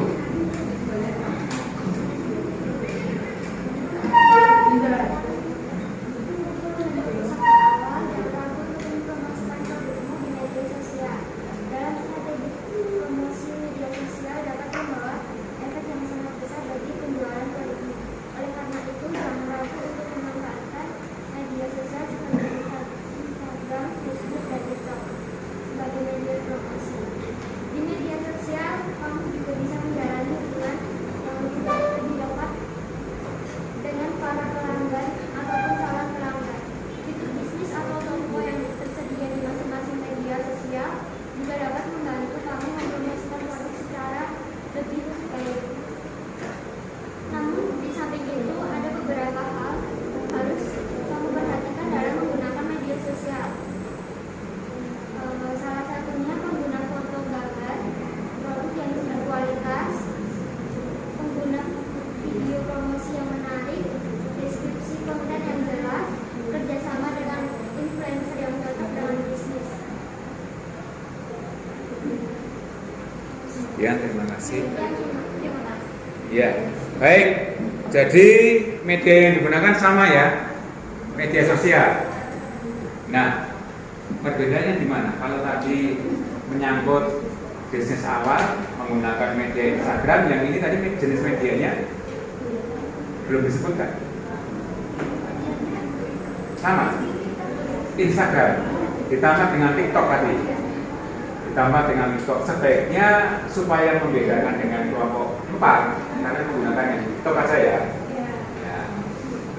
Ya, terima kasih. Ya, baik. Jadi media yang digunakan sama ya, media sosial. Nah, perbedaannya di mana? Kalau tadi menyangkut bisnis awal menggunakan media Instagram, yang ini tadi jenis medianya belum disebutkan. Sama, Instagram ditambah dengan TikTok tadi. Ditambah dengan TikTok, sebaiknya supaya membedakan dengan kelompok 4 karena menggunakan yang TikTok aja ya.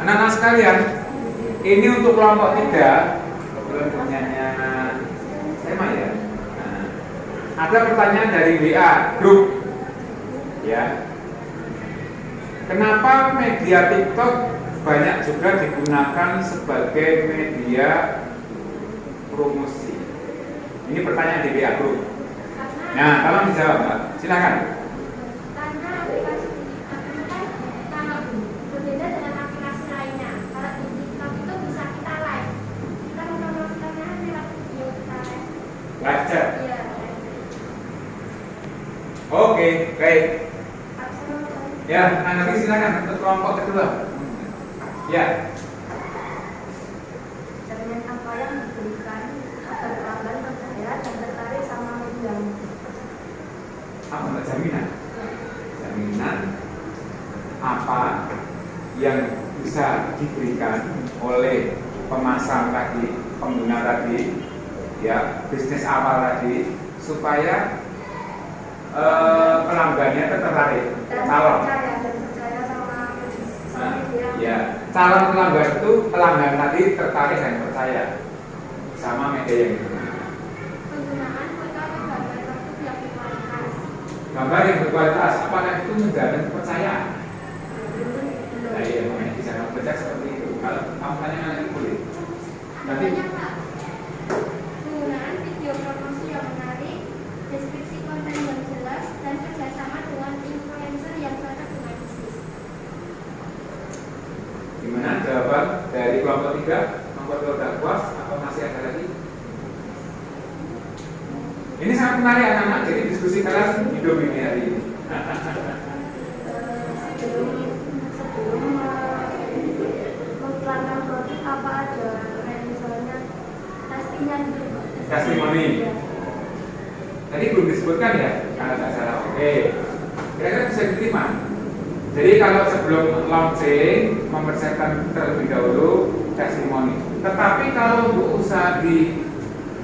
Anak-anak sekalian, ini untuk kelompok 3 kebetulan punyanya tema ya. Nah, ada pertanyaan dari WA grup ya. Kenapa media TikTok banyak juga digunakan sebagai media promosi? Ini pertanyaan di WA Group. Nah, tolong dijawab, Mbak. Silakan. Karena aplikasi ini kan sangat berbeda dengan aplikasi lainnya. Kalau di TikTok itu bisa kita live. Kita mempromosikannya lewat video kita live. Live chat. Iya. Oke, baik. Absolut. Ya, nanti silakan untuk kelompok kedua. Ya. Jaminan apa yang diberikan agar pelanggan percaya dan tertarik sama media? Apa Mbak, jaminan? Jaminan apa yang bisa diberikan oleh pemasang tadi, pengguna tadi, ya, bisnis awal tadi, supaya pelanggannya tertarik, calon. Percaya sama media. Ya, calon pelanggan itu pelanggan tadi tertarik dan percaya sama media yang digunakan. Penggunaan foto atau gambar tersebut yang berkualitas. Gambar yang berkualitas, apakah itu menjamin kepercayaan? Nah, iya, makanya bisa baca seperti itu. Kalau kamu tanya nanti boleh. Nanti Banyak Pak. Penggunaan video promosi yang menarik, deskripsi konten yang jelas, dan kerjasama dengan influencer yang cocok dengan bisnis. gimana jawaban dari kelompok 3? Kelompok 2 udah puas atau masih ada lagi? Ini sangat menarik anak-anak, jadi diskusi kalian hidup ini hari ini. Sebelum mengiklankan produk apa ada kayak misalnya testingan gitu. Testimoni. Tadi belum disebutkan ya, kalau nggak salah. Oke, kira-kira bisa diterima. Jadi kalau sebelum launching mempersiapkan terlebih dahulu testimoni. Tetapi kalau untuk usaha di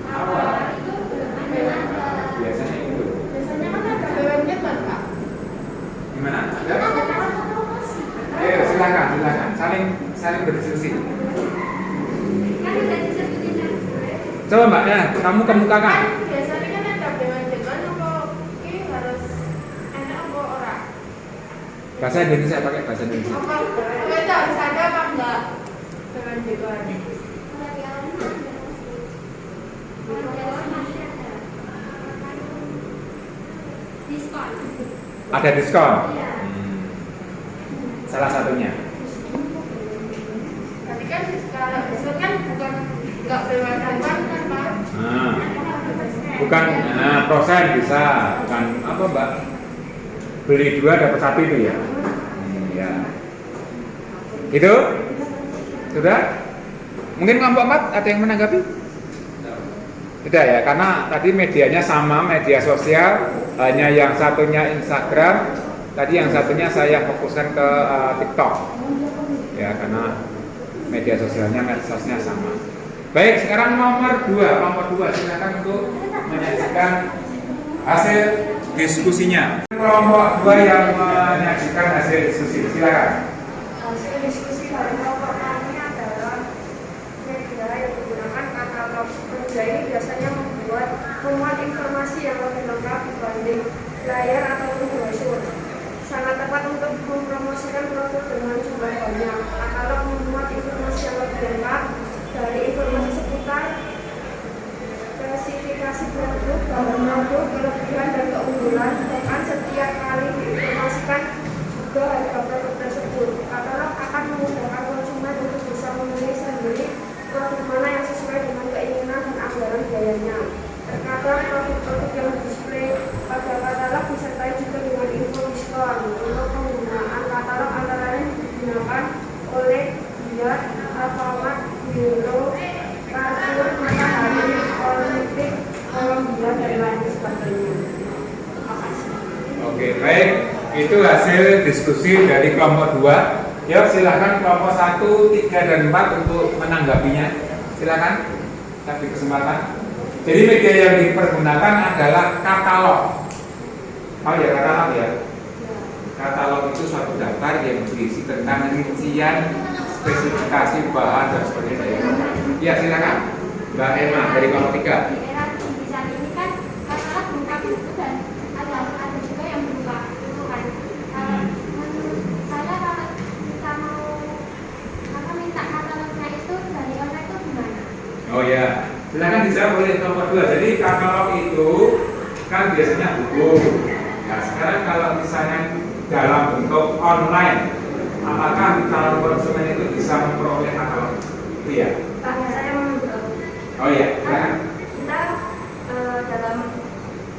awal, itu belum ada. biasanya itu. Biasanya kan ada hewannya kan Pak? Gimana? Ada promosi. Ayo silakan, saling berdiskusi. Kan udah disebutin. Coba Mbak ya, kamu kemukakan. Biasanya kan ada hewan-hewan apa ini harus enak apa orang? Bahasa Indonesia, pakai bahasa Indonesia. Apa itu harus ada apa enggak? Hewan-hewan. Diskon. Ada diskon. Iya. Salah satunya. Tapi kan kalau itu kan bukan enggak hewan-hewan kan Pak? Nah, bukan prosen bisa, bukan apa Mbak? Beli 2 dapat 1 itu ya. Ya. Itu sudah? Mungkin kelompok 4 ada yang menanggapi? Tidak ya, karena tadi medianya sama, media sosial, hanya yang satunya Instagram, tadi yang satunya saya fokuskan ke TikTok. Ya, karena media sosialnya, medsosnya sama. Baik, sekarang nomor 2 silakan untuk menyajikan hasil diskusinya. Kelompok 2 yang menyajikan hasil diskusi, silakan. Hasil diskusi dari kelompok kami adalah media yang menggunakan katalog. Media ini biasanya memuat informasi yang lebih lengkap dibanding layar ataupun brosur. Sangat tepat untuk mempromosikan produk dengan jumlah banyak. Katalog memuat informasi yang lebih lengkap dari informasi seputar spesifikasi produk, bahan produk, kelebihan dan keunggulan. Bahkan setiap kali diinformasikan juga harga produk tersebut. Katalog akan memudahkan konsumen untuk bisa memilih sendiri produk mana yang sesuai dengan keinginan dan anggaran biayanya. Terkadang produk-produk yang display pada katalog disertai juga dengan info diskon. Untuk penggunaan katalog antara lain digunakan oleh Biat, Alfamart, Euro, Carrefour, Matahari, Olimpik, Columbia, dan lain sebagainya. Terima kasih. Oke, baik. Itu hasil diskusi dari kelompok 2. Yuk, silakan kelompok 1, 3, dan 4 untuk menanggapinya. Silakan, kasih kesempatan. Jadi media yang dipergunakan adalah katalog. Oh ya, katalog ya. Katalog itu suatu daftar yang berisi tentang rincian, spesifikasi bahan dan sebagainya. Ya, silakan. Mbak Emma dari kelompok 3. Di era digital ini kan katalog buka buku dan ada juga yang buka buku kan. Menurut saya kalau kita mau minta katalognya itu dari online itu gimana? Oh ya, silakan dijawab oleh kelompok 2. Jadi katalog itu kan biasanya buku. Nah, sekarang kalau misalnya dalam bentuk online, apakah calon konsumen itu bisa memperoleh katalog? Itu ya. Saya menurut Oh iya, silakan. kita dalam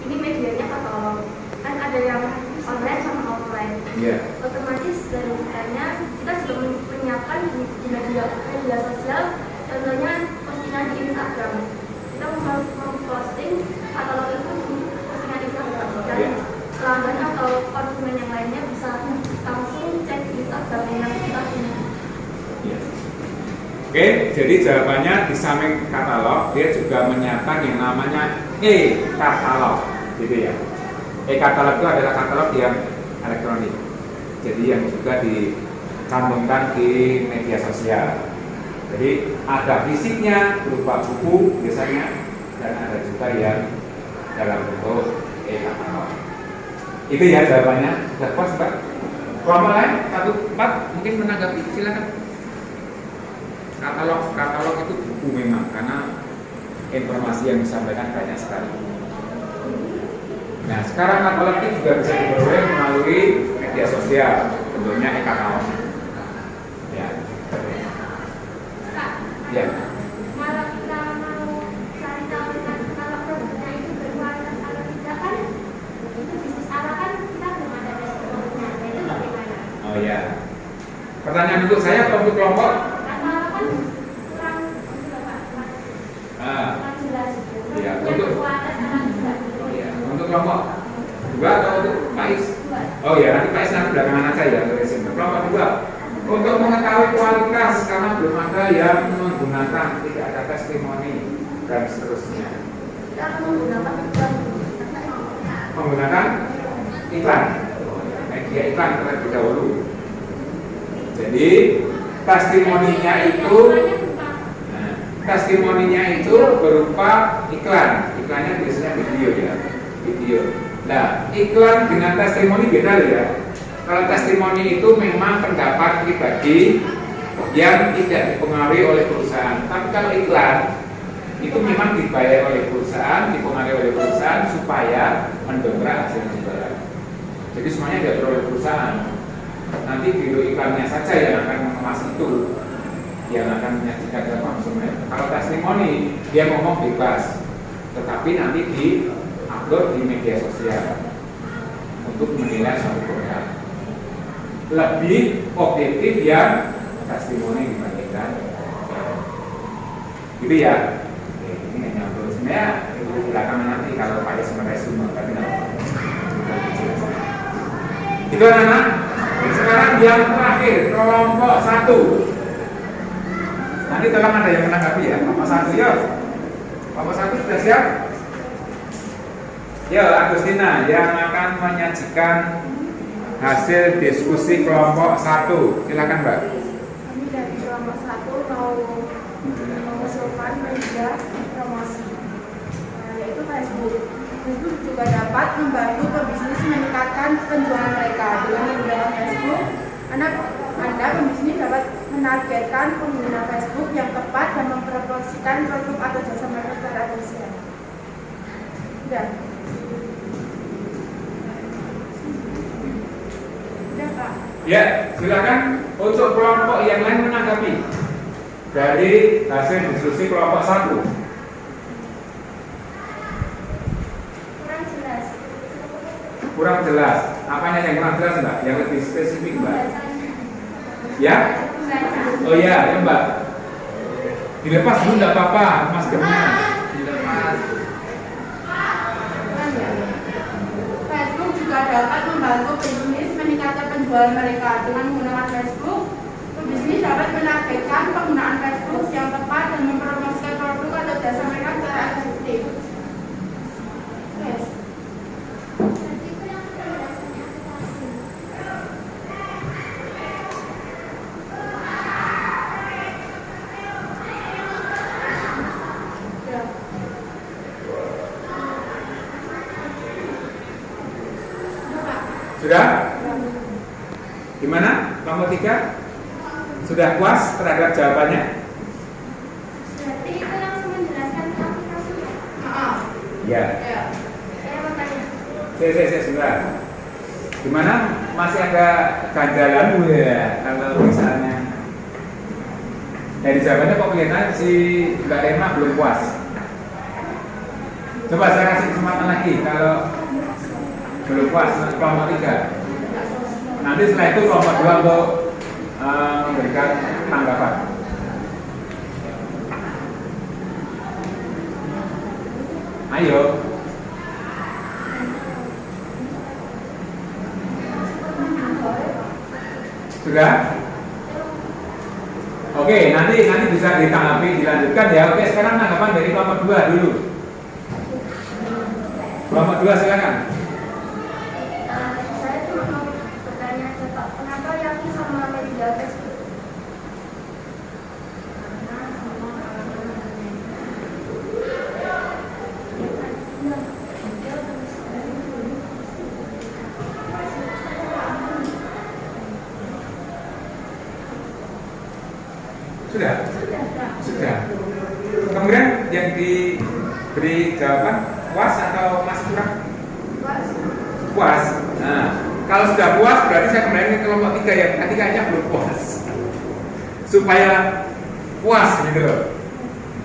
ini medianya katalog kan ada yang online sama offline. Iya. Otomatis dari misalnya kita juga menyiapkan di media sosial, contohnya postingan di Instagram. Kita harus memposting katalog itu di postingan Instagram dan pelanggan atau konsumen yang lainnya bisa langsung cek di Instagram yang kita punya. Iya. Oke, jadi jawabannya di samping katalog, dia juga menyiapkan yang namanya e-katalog, gitu ya. E-katalog itu adalah katalog yang elektronik, jadi yang juga dicantumkan di media sosial. Jadi ada fisiknya berupa buku biasanya, dan ada juga yang dalam bentuk e-katalog. Itu ya jawabannya. Sudah puas, Mbak? Kelompok lain 1, 4 mungkin menanggapi, silakan. Katalog itu buku memang, karena informasi yang disampaikan banyak sekali. Nah, sekarang katalog itu juga bisa diperoleh melalui media sosial, tentunya e-katalog. Ya. Kak, Ya. kalau kita mau cari tahu tentang katalog produknya itu berkualitas atau tidak kan itu bisnis awal kan kita belum ada testimoninya. Nah, itu bagaimana? Oh ya. Pertanyaan untuk saya atau untuk kelompok? Katalog kan kurang itu loh, Pak, kurang Ah, jelas. Iya, Yang untuk- berkualitas atau tidak. oh ya. kelompok 2 atau untuk Pais? Oh ya, nanti Pais nanti belakangan aja ya untuk SMP. Kelompok 2 untuk mengetahui kualitas karena belum ada yang menggunakan, tidak ada testimoni dan seterusnya. Kita akan menggunakan iklan. Menggunakan iklan, media iklan terlebih dahulu. Jadi testimoninya itu berupa iklan. Iklannya biasanya video ya, video. Nah, iklan dengan testimoni beda ya. Kalau testimoni itu memang pendapat pribadi yang tidak dipengaruhi oleh perusahaan. Tapi kalau iklan itu memang dibayar oleh perusahaan, dipengaruhi oleh perusahaan supaya mendongkrak hasil jualan. Jadi semuanya diatur oleh perusahaan. Nanti biro iklannya saja yang akan mengemas itu, yang akan menyajikan ke konsumen. Kalau testimoni dia ngomong bebas, tetapi nanti di-upload di media sosial untuk menilai suatu produk. Lebih objektif yang testimoni dibandingkan gitu ya. Ini hanya untuk sebenarnya itu belakangan nanti kalau pakai sebagai sumber, tapi tidak. Itu anak-anak. Sekarang yang terakhir kelompok 1. Nanti tolong ada yang menanggapi ya. Kelompok 1 yuk. Kelompok 1 sudah siap? Yo, Agustina yang akan menyajikan hasil diskusi kelompok 1. Silakan, Mbak. Kami dari kelompok 1 mau mengusulkan media promosi, yaitu Facebook. Facebook juga dapat membantu pebisnis meningkatkan penjualan mereka. Dengan menggunakan Facebook, Anda pebisnis dapat menargetkan pengguna Facebook yang tepat dan mempromosikan produk atau jasa mereka secara efisien. Udah. Udah, Kak. Ya, silakan untuk kelompok yang lain menanggapi dari hasil diskusi kelompok 1. Kurang jelas. Apanya yang kurang jelas, Mbak? Yang lebih spesifik, Mbak? Ya? Oh iya, ya, Mbak. Dilepas dulu enggak apa-apa, maskernya. Dilepas. Facebook juga dapat membantu pebisnis meningkatkan penjualan mereka. Dengan menggunakan Facebook, pebisnis dapat menargetkan penggunaan Facebook yang tepat dan mempromosikan produk atau jasa mereka secara efektif. Yes. Sudah? Gimana? Kelompok 3? Sudah puas terhadap jawabannya? Berarti itu langsung menjelaskan aplikasinya. Ya. Saya mau tanya. Sebentar. Gimana? Masih ada ganjalan ya kalau misalnya dari jawabannya kok kelihatan si Mbak Rema belum puas. Coba saya kasih kesempatan lagi kalau belum puas kelompok 3. Nanti setelah itu kelompok 2 untuk memberikan tanggapan. Ayo. Sudah? Oke, nanti bisa ditanggapi, dilanjutkan ya. Oke, sekarang tanggapan dari kelompok 2 dulu. Kelompok 2 silakan. Saya cuma mau bertanya aja Pak, kenapa yakin sama media Facebook? Sudah? Sudah. Kemudian yang diberi jawaban puas atau masih kurang? Puas. Nah, kalau sudah puas berarti saya kembali ke kelompok 3 yang tadi kayaknya belum puas. Supaya puas gitu loh.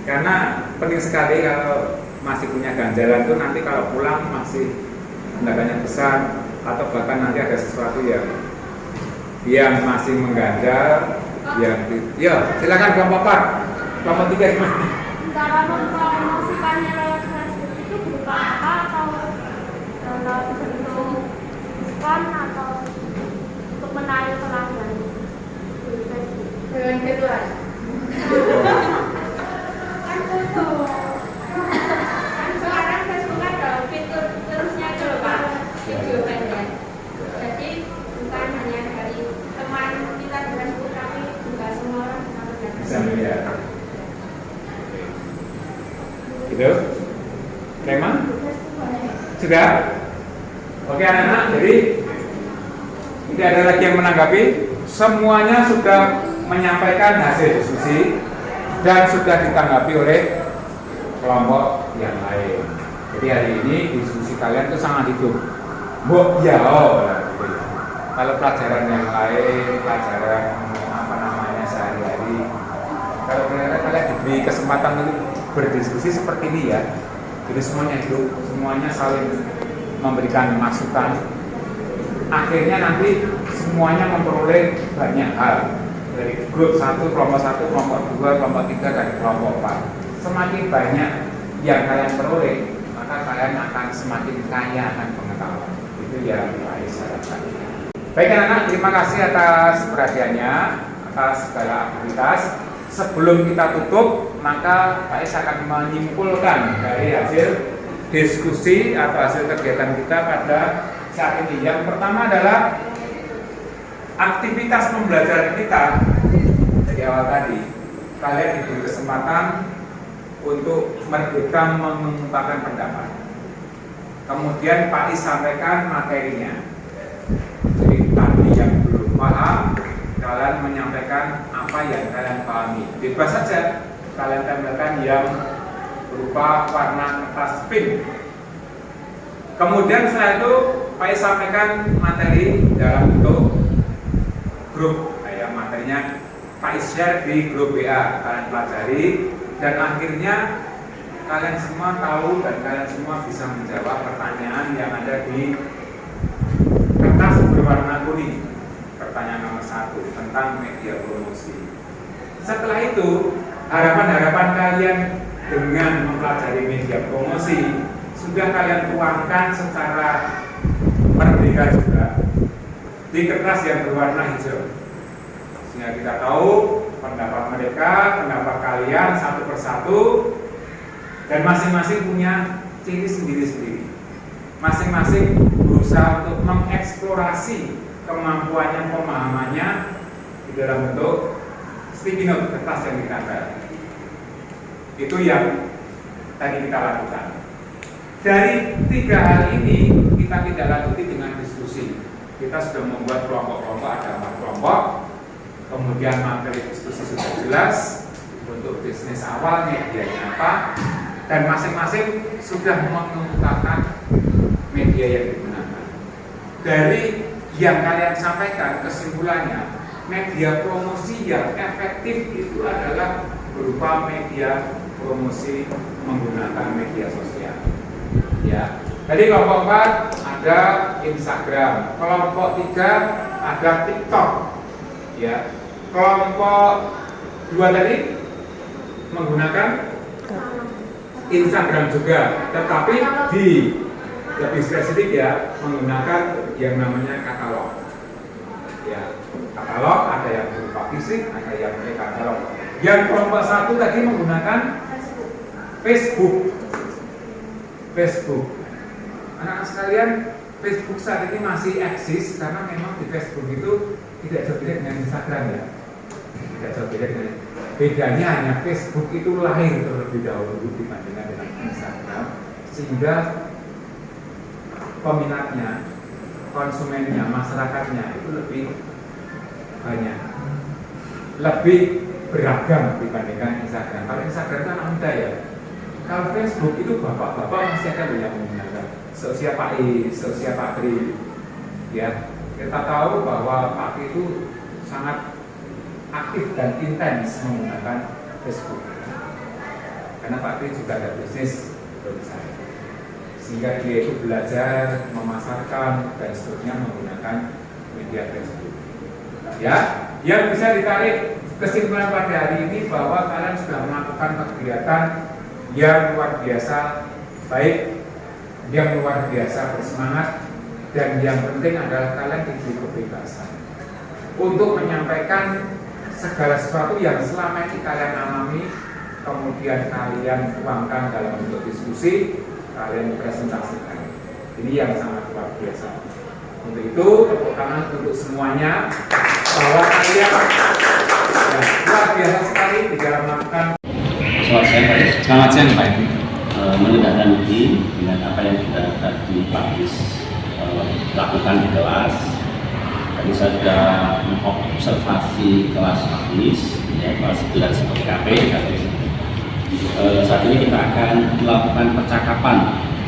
Karena penting sekali kalau masih punya ganjalan itu nanti kalau pulang masih hendaknya besar atau bahkan nanti ada sesuatu yang masih mengganjal. Ya, silakan kelompok 4. Kelompok 3 gimana? Cara mempromosikannya lewat Facebook itu berupa apa atau Sudah? Oke anak-anak, jadi tidak ada lagi yang menanggapi. Semuanya sudah menyampaikan hasil diskusi dan sudah ditanggapi oleh kelompok yang lain. Jadi hari ini diskusi kalian itu sangat hidup. Mbok ya, gitu. Kalau pelajaran yang lain, pelajaran apa namanya sehari-hari, kalau kalian diberi kesempatan untuk berdiskusi seperti ini ya, jadi semuanya hidup, semuanya saling memberikan masukan. Akhirnya nanti semuanya memperoleh banyak hal dari grup 1, kelompok 1, kelompok 2, kelompok 3, dan kelompok 4. Semakin banyak yang kalian peroleh, maka kalian akan semakin kaya akan pengetahuan. Itu yang saya harapkan. Baik anak-anak, terima kasih atas perhatiannya, atas segala aktivitas. Sebelum kita tutup, maka Pak Is akan menyimpulkan dari hasil diskusi atau hasil kegiatan kita pada saat ini. Yang pertama adalah aktivitas pembelajaran kita dari awal tadi. Kalian diberi kesempatan untuk merdeka mengungkapkan pendapat. Kemudian Pak Is sampaikan materinya. Jadi tadi yang belum paham, kalian menyampaikan apa yang kalian pahami. Bebas saja kalian tempelkan yang berupa warna kertas pink. Kemudian setelah itu Pak Is sampaikan materi dalam bentuk grup. Ya, materinya Pak Is share di grup WA, kalian pelajari dan akhirnya kalian semua tahu dan kalian semua bisa menjawab pertanyaan yang ada di kertas berwarna kuning. Pertanyaan nomor 1 tentang media promosi. Setelah itu, harapan-harapan kalian dengan mempelajari media promosi sudah kalian tuangkan secara merdeka juga di kertas yang berwarna hijau, sehingga kita tahu pendapat mereka, pendapat kalian satu persatu, dan masing-masing punya ciri sendiri-sendiri. Masing-masing berusaha untuk mengeksplorasi kemampuannya, pemahamannya di dalam bentuk sticky note kertas yang ditambah. Itu yang tadi kita lakukan. Dari 3 hal ini kita tidak lanjuti dengan diskusi. Kita sudah membuat kelompok-kelompok, ada 4 kelompok. Kemudian materi diskusi sudah jelas untuk bisnis awal, medianya apa, dan masing-masing sudah mengungkapkan media yang digunakan. Dari yang kalian sampaikan, kesimpulannya, media promosi yang efektif itu adalah berupa media promosi menggunakan media sosial. Ya, jadi kelompok 4 ada Instagram, kelompok 3 ada TikTok, ya, kelompok 2 tadi menggunakan Instagram juga, tetapi di lebih spesifik ya menggunakan yang namanya katalog. Ya, katalog ada yang berupa fisik, ada yang e-katalog. Yang kelompok 1 tadi menggunakan Facebook. Anak-anak sekalian, Facebook saat ini masih eksis karena memang di Facebook itu tidak jauh beda dengan Instagram ya. Tidak jauh beda dengan. Bedanya hanya Facebook itu lahir terlebih dahulu dibandingkan dengan Instagram, sehingga peminatnya, konsumennya, masyarakatnya itu lebih banyak, lebih beragam dibandingkan Instagram. Kalau Instagram itu anak muda ya. Kalau Facebook itu bapak-bapak masih ada yang menggunakan. Seusia Pak I, seusia Pak Tri. Ya, kita tahu bahwa Pak I itu sangat aktif dan intens menggunakan Facebook. Karena Pak Tri juga ada bisnis saya. Sehingga dia itu belajar memasarkan dan seterusnya menggunakan media Facebook. Ya, yang bisa ditarik kesimpulan pada hari ini bahwa kalian sudah melakukan kegiatan yang luar biasa baik, yang luar biasa bersemangat, dan yang penting adalah kalian diberi kebebasan untuk menyampaikan segala sesuatu yang selama ini kalian alami, kemudian kalian tuangkan dalam bentuk diskusi, kalian presentasikan. Ini yang sangat luar biasa. Untuk itu, tepuk tangan untuk semuanya bahwa kalian luar biasa sekali di dalam melakukan. Selamat siang Pak. Selamat siang Pak. menindaklanjuti dengan apa yang sudah tadi Pak Is lakukan di kelas. Tadi saya sudah mengobservasi kelas Pak Is, ya, kelas 11 PKP. Saat ini kita akan melakukan percakapan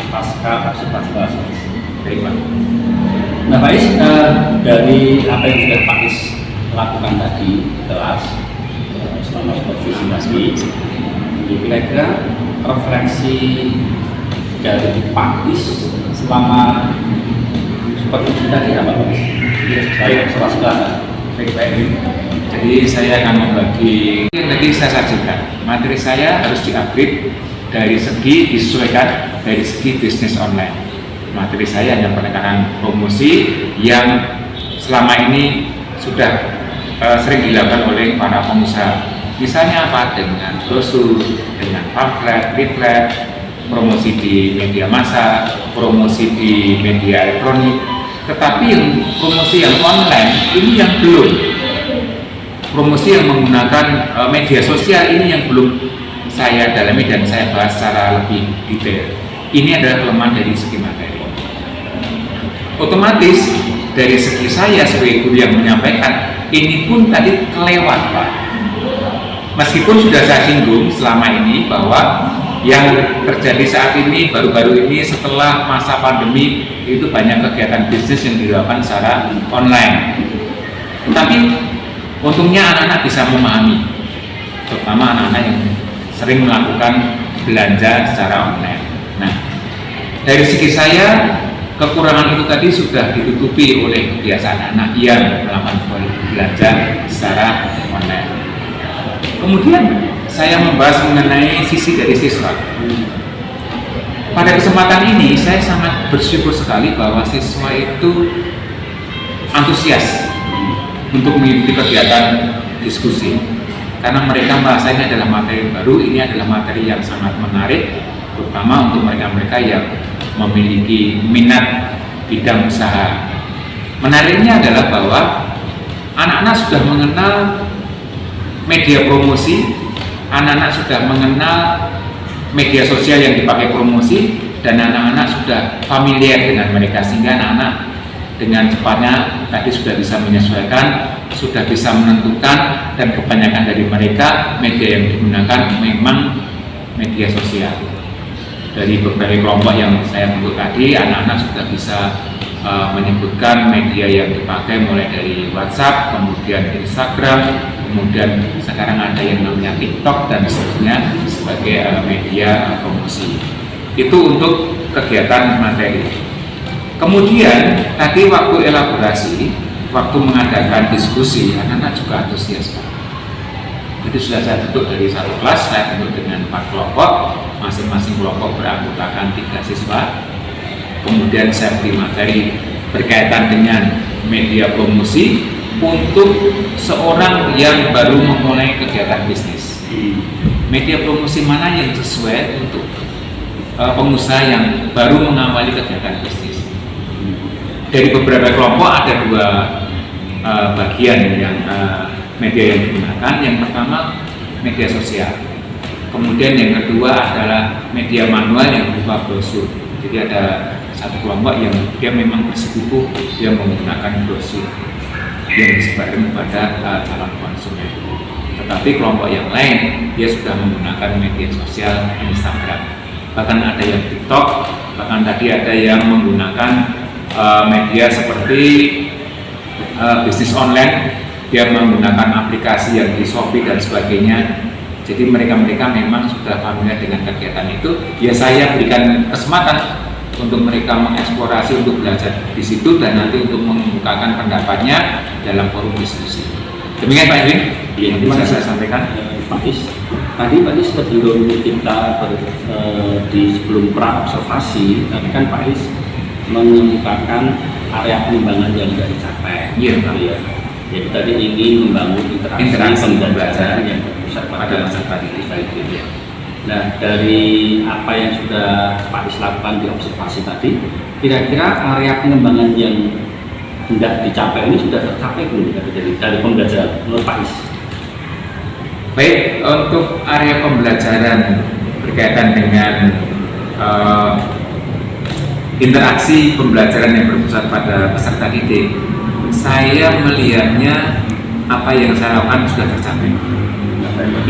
pasca observasi kelas Pak Is. Baik, Pak. Nah, Pak Is, dari apa yang sudah Pak Is lakukan tadi di kelas selama supervisi tadi, kira-kira refleksi dari Pak Is selama supervisi tadi apa, Pak Is? Saya observasi kelas. Baik. Jadi saya akan membagi yang tadi saya sajikan. Materi saya harus di-upgrade dari segi disesuaikan dari segi bisnis online. Materi saya hanya penekanan promosi yang selama ini sudah sering dilakukan oleh para pengusaha. Misalnya apa? Dengan brosur, dengan pamflet, leaflet, promosi di media massa, promosi di media elektronik. Tetapi yang promosi yang online ini yang belum. Promosi yang menggunakan media sosial ini yang belum saya dalami dan saya bahas secara lebih detail. Ini adalah kelemahan dari segi materi. Otomatis dari segi saya sebagai guru yang menyampaikan, ini pun tadi kelewat, Pak. Meskipun sudah saya singgung selama ini bahwa yang terjadi saat ini baru-baru ini setelah masa pandemi itu banyak kegiatan bisnis yang dilakukan secara online. Tetapi untungnya anak-anak bisa memahami, terutama anak-anak yang sering melakukan belanja secara online. Nah, dari segi saya kekurangan itu tadi sudah ditutupi oleh kebiasaan anak yang melakukan belanja secara online. Kemudian saya membahas mengenai sisi dari siswa. Pada kesempatan ini saya sangat bersyukur sekali bahwa siswa itu antusias untuk mengikuti kegiatan diskusi karena mereka merasa ini adalah materi baru, ini adalah materi yang sangat menarik, terutama untuk mereka-mereka yang memiliki minat bidang usaha. Menariknya adalah bahwa anak-anak sudah mengenal media promosi, anak-anak sudah mengenal media sosial yang dipakai promosi, dan anak-anak sudah familiar dengan mereka, sehingga anak-anak dengan cepatnya tadi sudah bisa menyesuaikan, sudah bisa menentukan, dan kebanyakan dari mereka media yang digunakan memang media sosial. Dari berbagai kelompok yang saya sebut tadi, anak-anak sudah bisa menyebutkan media yang dipakai mulai dari WhatsApp, kemudian Instagram, kemudian sekarang ada yang namanya TikTok dan seterusnya sebagai media promosi. Itu untuk kegiatan materi. Kemudian tadi waktu elaborasi, waktu mengadakan diskusi, anak-anak juga antusias, Pak. Jadi sudah saya bentuk dari satu kelas, saya bentuk dengan 4 kelompok, masing-masing kelompok beranggotakan 3 siswa. Kemudian saya beri materi berkaitan dengan media promosi untuk seorang yang baru memulai kegiatan bisnis. Media promosi mana yang sesuai untuk pengusaha yang baru mengawali kegiatan bisnis. Dari beberapa kelompok ada 2 bagian yang media yang digunakan. Yang pertama media sosial, kemudian yang kedua adalah media manual yang berupa brosur. Jadi ada satu kelompok yang dia memang bersikukuh, dia menggunakan brosur yang disebarkan kepada calon konsumen. Tetapi kelompok yang lain dia sudah menggunakan media sosial Instagram, bahkan ada yang TikTok, bahkan tadi ada yang menggunakan media seperti bisnis online, dia menggunakan aplikasi yang di Shopee dan sebagainya. Jadi mereka-mereka memang sudah familiar dengan kegiatan itu. Ya saya berikan kesempatan untuk mereka mengeksplorasi, untuk belajar di situ, dan nanti untuk mengemukakan pendapatnya dalam forum diskusi. Demikian Pak Edwin yang bisa saya sampaikan. Pak Is, tadi sebelum kita di sebelum pra observasi, tadi kan Pak Is mengemukakan area pengembangan yang tidak dicapai. Iya, Pak. Ya. Jadi tadi ingin membangun interaksi pembelajaran yang berpusat pada masa tadi. Nah, dari apa yang sudah Pak Is lakukan di observasi tadi, kira-kira area pengembangan yang tidak dicapai ini sudah tercapai belum dari pembelajaran menurut Pak Is? Baik, untuk area pembelajaran berkaitan dengan interaksi pembelajaran yang berpusat pada peserta didik, saya melihatnya apa yang saya lakukan sudah tercapai.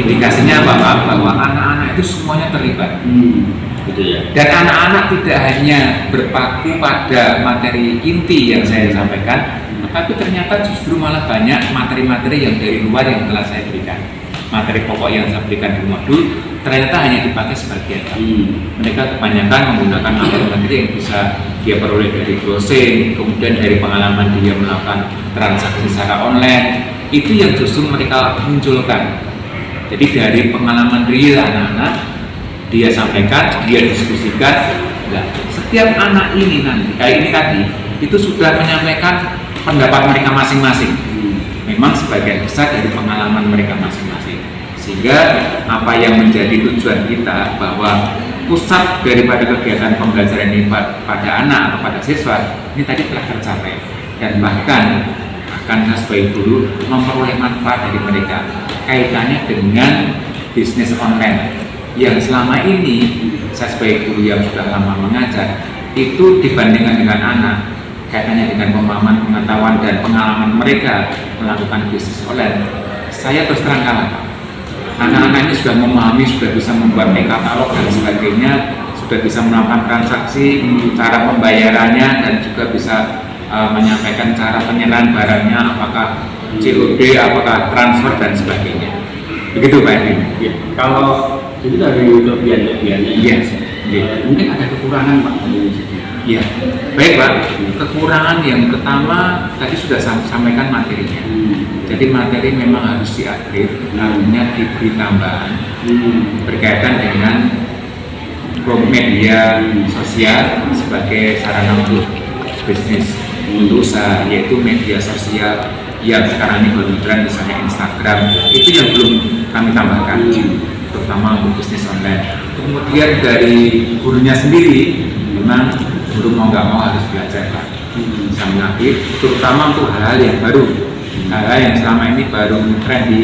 Indikasinya apa Pak? Bahwa anak-anak itu semuanya terlibat. Gitu ya. Dan anak-anak tidak hanya berpaku pada materi inti yang saya sampaikan, tetapi ternyata justru malah banyak materi-materi yang dari luar yang telah saya berikan. Materi pokok yang saya berikan di modul ternyata hanya dipakai sebagian. Mereka kebanyakan menggunakan materi-materi yang bisa dia peroleh dari browsing, kemudian dari pengalaman dia melakukan transaksi secara online. Itu yang justru mereka munculkan. Jadi dari pengalaman real anak-anak dia sampaikan, dia diskusikan. Nah, setiap anak ini nanti, kayak ini tadi, itu sudah menyampaikan pendapat mereka masing-masing. Memang sebagian besar dari pengalaman mereka masing-masing. Sehingga apa yang menjadi tujuan kita bahwa pusat daripada kegiatan pembelajaran ini pada anak atau pada siswa ini tadi telah tercapai. Dan bahkan akan saya sebagai guru memperoleh manfaat dari mereka. Kaitannya dengan bisnis online yang selama ini saya sebagai guru yang sudah lama mengajar itu dibandingkan dengan anak kaitannya dengan pemahaman, pengetahuan dan pengalaman mereka melakukan bisnis online, saya terus terang kalah. Anak-anak ini sudah memahami, sudah bisa membuat e-katalog dan sebagainya, sudah bisa melakukan transaksi, cara pembayarannya dan juga bisa menyampaikan cara penyerahan barangnya, apakah COD, apakah transfer dan sebagainya. Begitu Pak Edwin. Ya, kalau itu dari kelebihan-kelebihannya. Iya. Mungkin ada kekurangan Pak dari situ. Iya. Baik Pak. Kekurangan yang pertama tadi sudah sampaikan materinya. Jadi materi memang harus diupgrade, artinya diberi tambahan berkaitan dengan media sosial sebagai sarana untuk bisnis, untuk usaha, yaitu media sosial yang sekarang ini bermunculan misalnya Instagram, itu yang belum kami tambahkan, terutama untuk bisnis online. Kemudian dari gurunya sendiri, memang guru mau nggak mau harus belajar Pak, bisa mengupdate, terutama untuk hal-hal yang baru, hal-hal yang selama ini baru tren di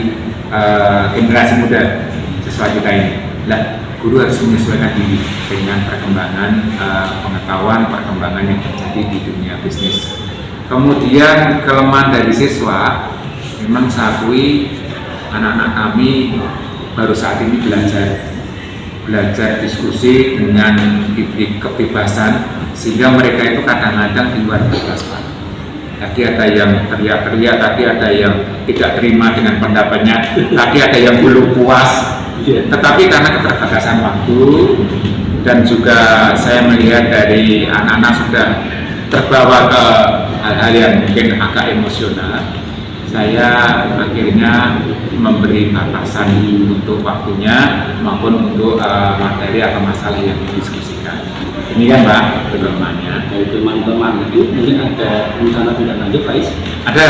generasi muda siswa kita ini. Nah, guru harus menyesuaikan diri dengan perkembangan pengetahuan, perkembangan yang terjadi di dunia bisnis. Kemudian kelemahan dari siswa, memang saya akui anak-anak kami baru saat ini belajar diskusi dengan diberi kebebasan, sehingga mereka itu kadang-kadang di luar batas Pak. Tadi ada yang teriak-teriak, tadi ada yang tidak terima dengan pendapatnya, tadi ada yang belum puas. Tetapi karena keterbatasan waktu dan juga saya melihat dari anak-anak sudah terbawa ke hal-hal yang mungkin agak emosional, saya akhirnya memberi batasan untuk waktunya maupun untuk materi atau masalah yang didiskusikan. Ini kan Pak perkembangannya. Dari teman-teman itu mungkin ada rencana tidak lanjut Pak Is? Ada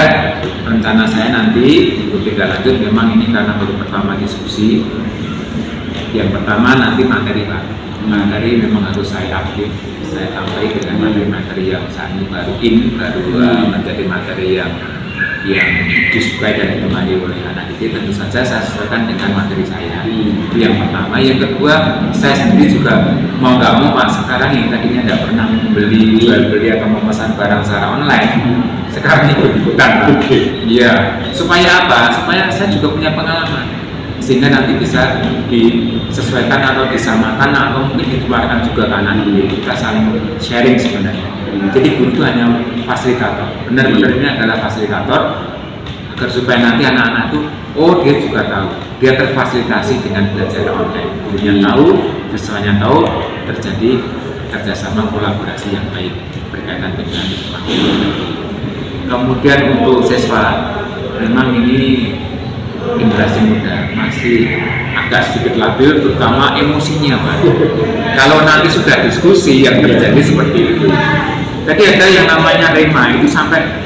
rencana saya nanti untuk tidak lanjut, memang ini karena baru pertama diskusi. Yang pertama nanti materi Pak, materi memang harus saya update, saya tambahi dengan materi-materi yang saat ini baru menjadi materi yang disukai dan digemari oleh anak didik. Tentu saja saya sesuaikan dengan materi saya. Itu yang pertama. Yang kedua, saya sendiri juga mau nggak mau Pak, sekarang yang tadinya tidak pernah membeli, jual beli atau memesan barang secara online, sekarang ikut-ikutan. Iya. Supaya apa? Supaya saya juga punya pengalaman, sehingga nanti bisa disesuaikan atau disamakan atau mungkin ditularkan juga ke anak didik. Kita saling sharing sebenarnya. Jadi guru itu hanya fasilitator, benar-benar ini adalah fasilitator agar supaya nanti anak-anak itu, oh dia juga tahu, dia terfasilitasi dengan belajar online. Gurunya tahu, siswanya tahu, terjadi kerjasama kolaborasi yang baik berkaitan dengan teknologi. Kemudian untuk siswa, memang ini generasi muda masih agak sedikit labil, terutama emosinya Pak. Kalau nanti sudah diskusi yang terjadi seperti itu, tadi ada yang namanya Rema itu sampai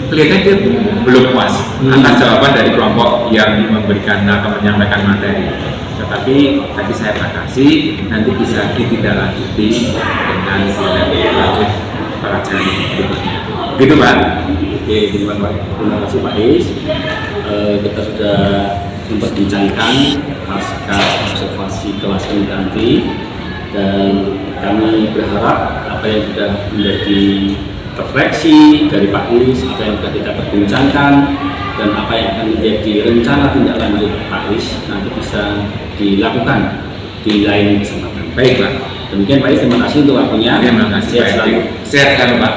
kelihatan dia belum puas atas jawaban dari kelompok yang memberikan atau menyampaikan materi. Tetapi tadi saya batasi, nanti bisa ditindaklanjuti dengan lanjut pelajaran berikutnya. Gitu Pak. Oke, terima kasih Pak Is. Kita sudah memperbincangkan pasca observasi kelas ini nanti Dan kami berharap apa yang sudah menjadi refleksi dari Pak Is, apa yang sudah kita perbincangkan, dan apa yang akan menjadi rencana tindak lanjut Pak Is nanti bisa dilakukan di lain kesempatan. Baik Pak. Demikian Pak Is, terima kasih untuk waktunya. Terima kasih Sehat Pak. selalu. Sehat selalu Pak.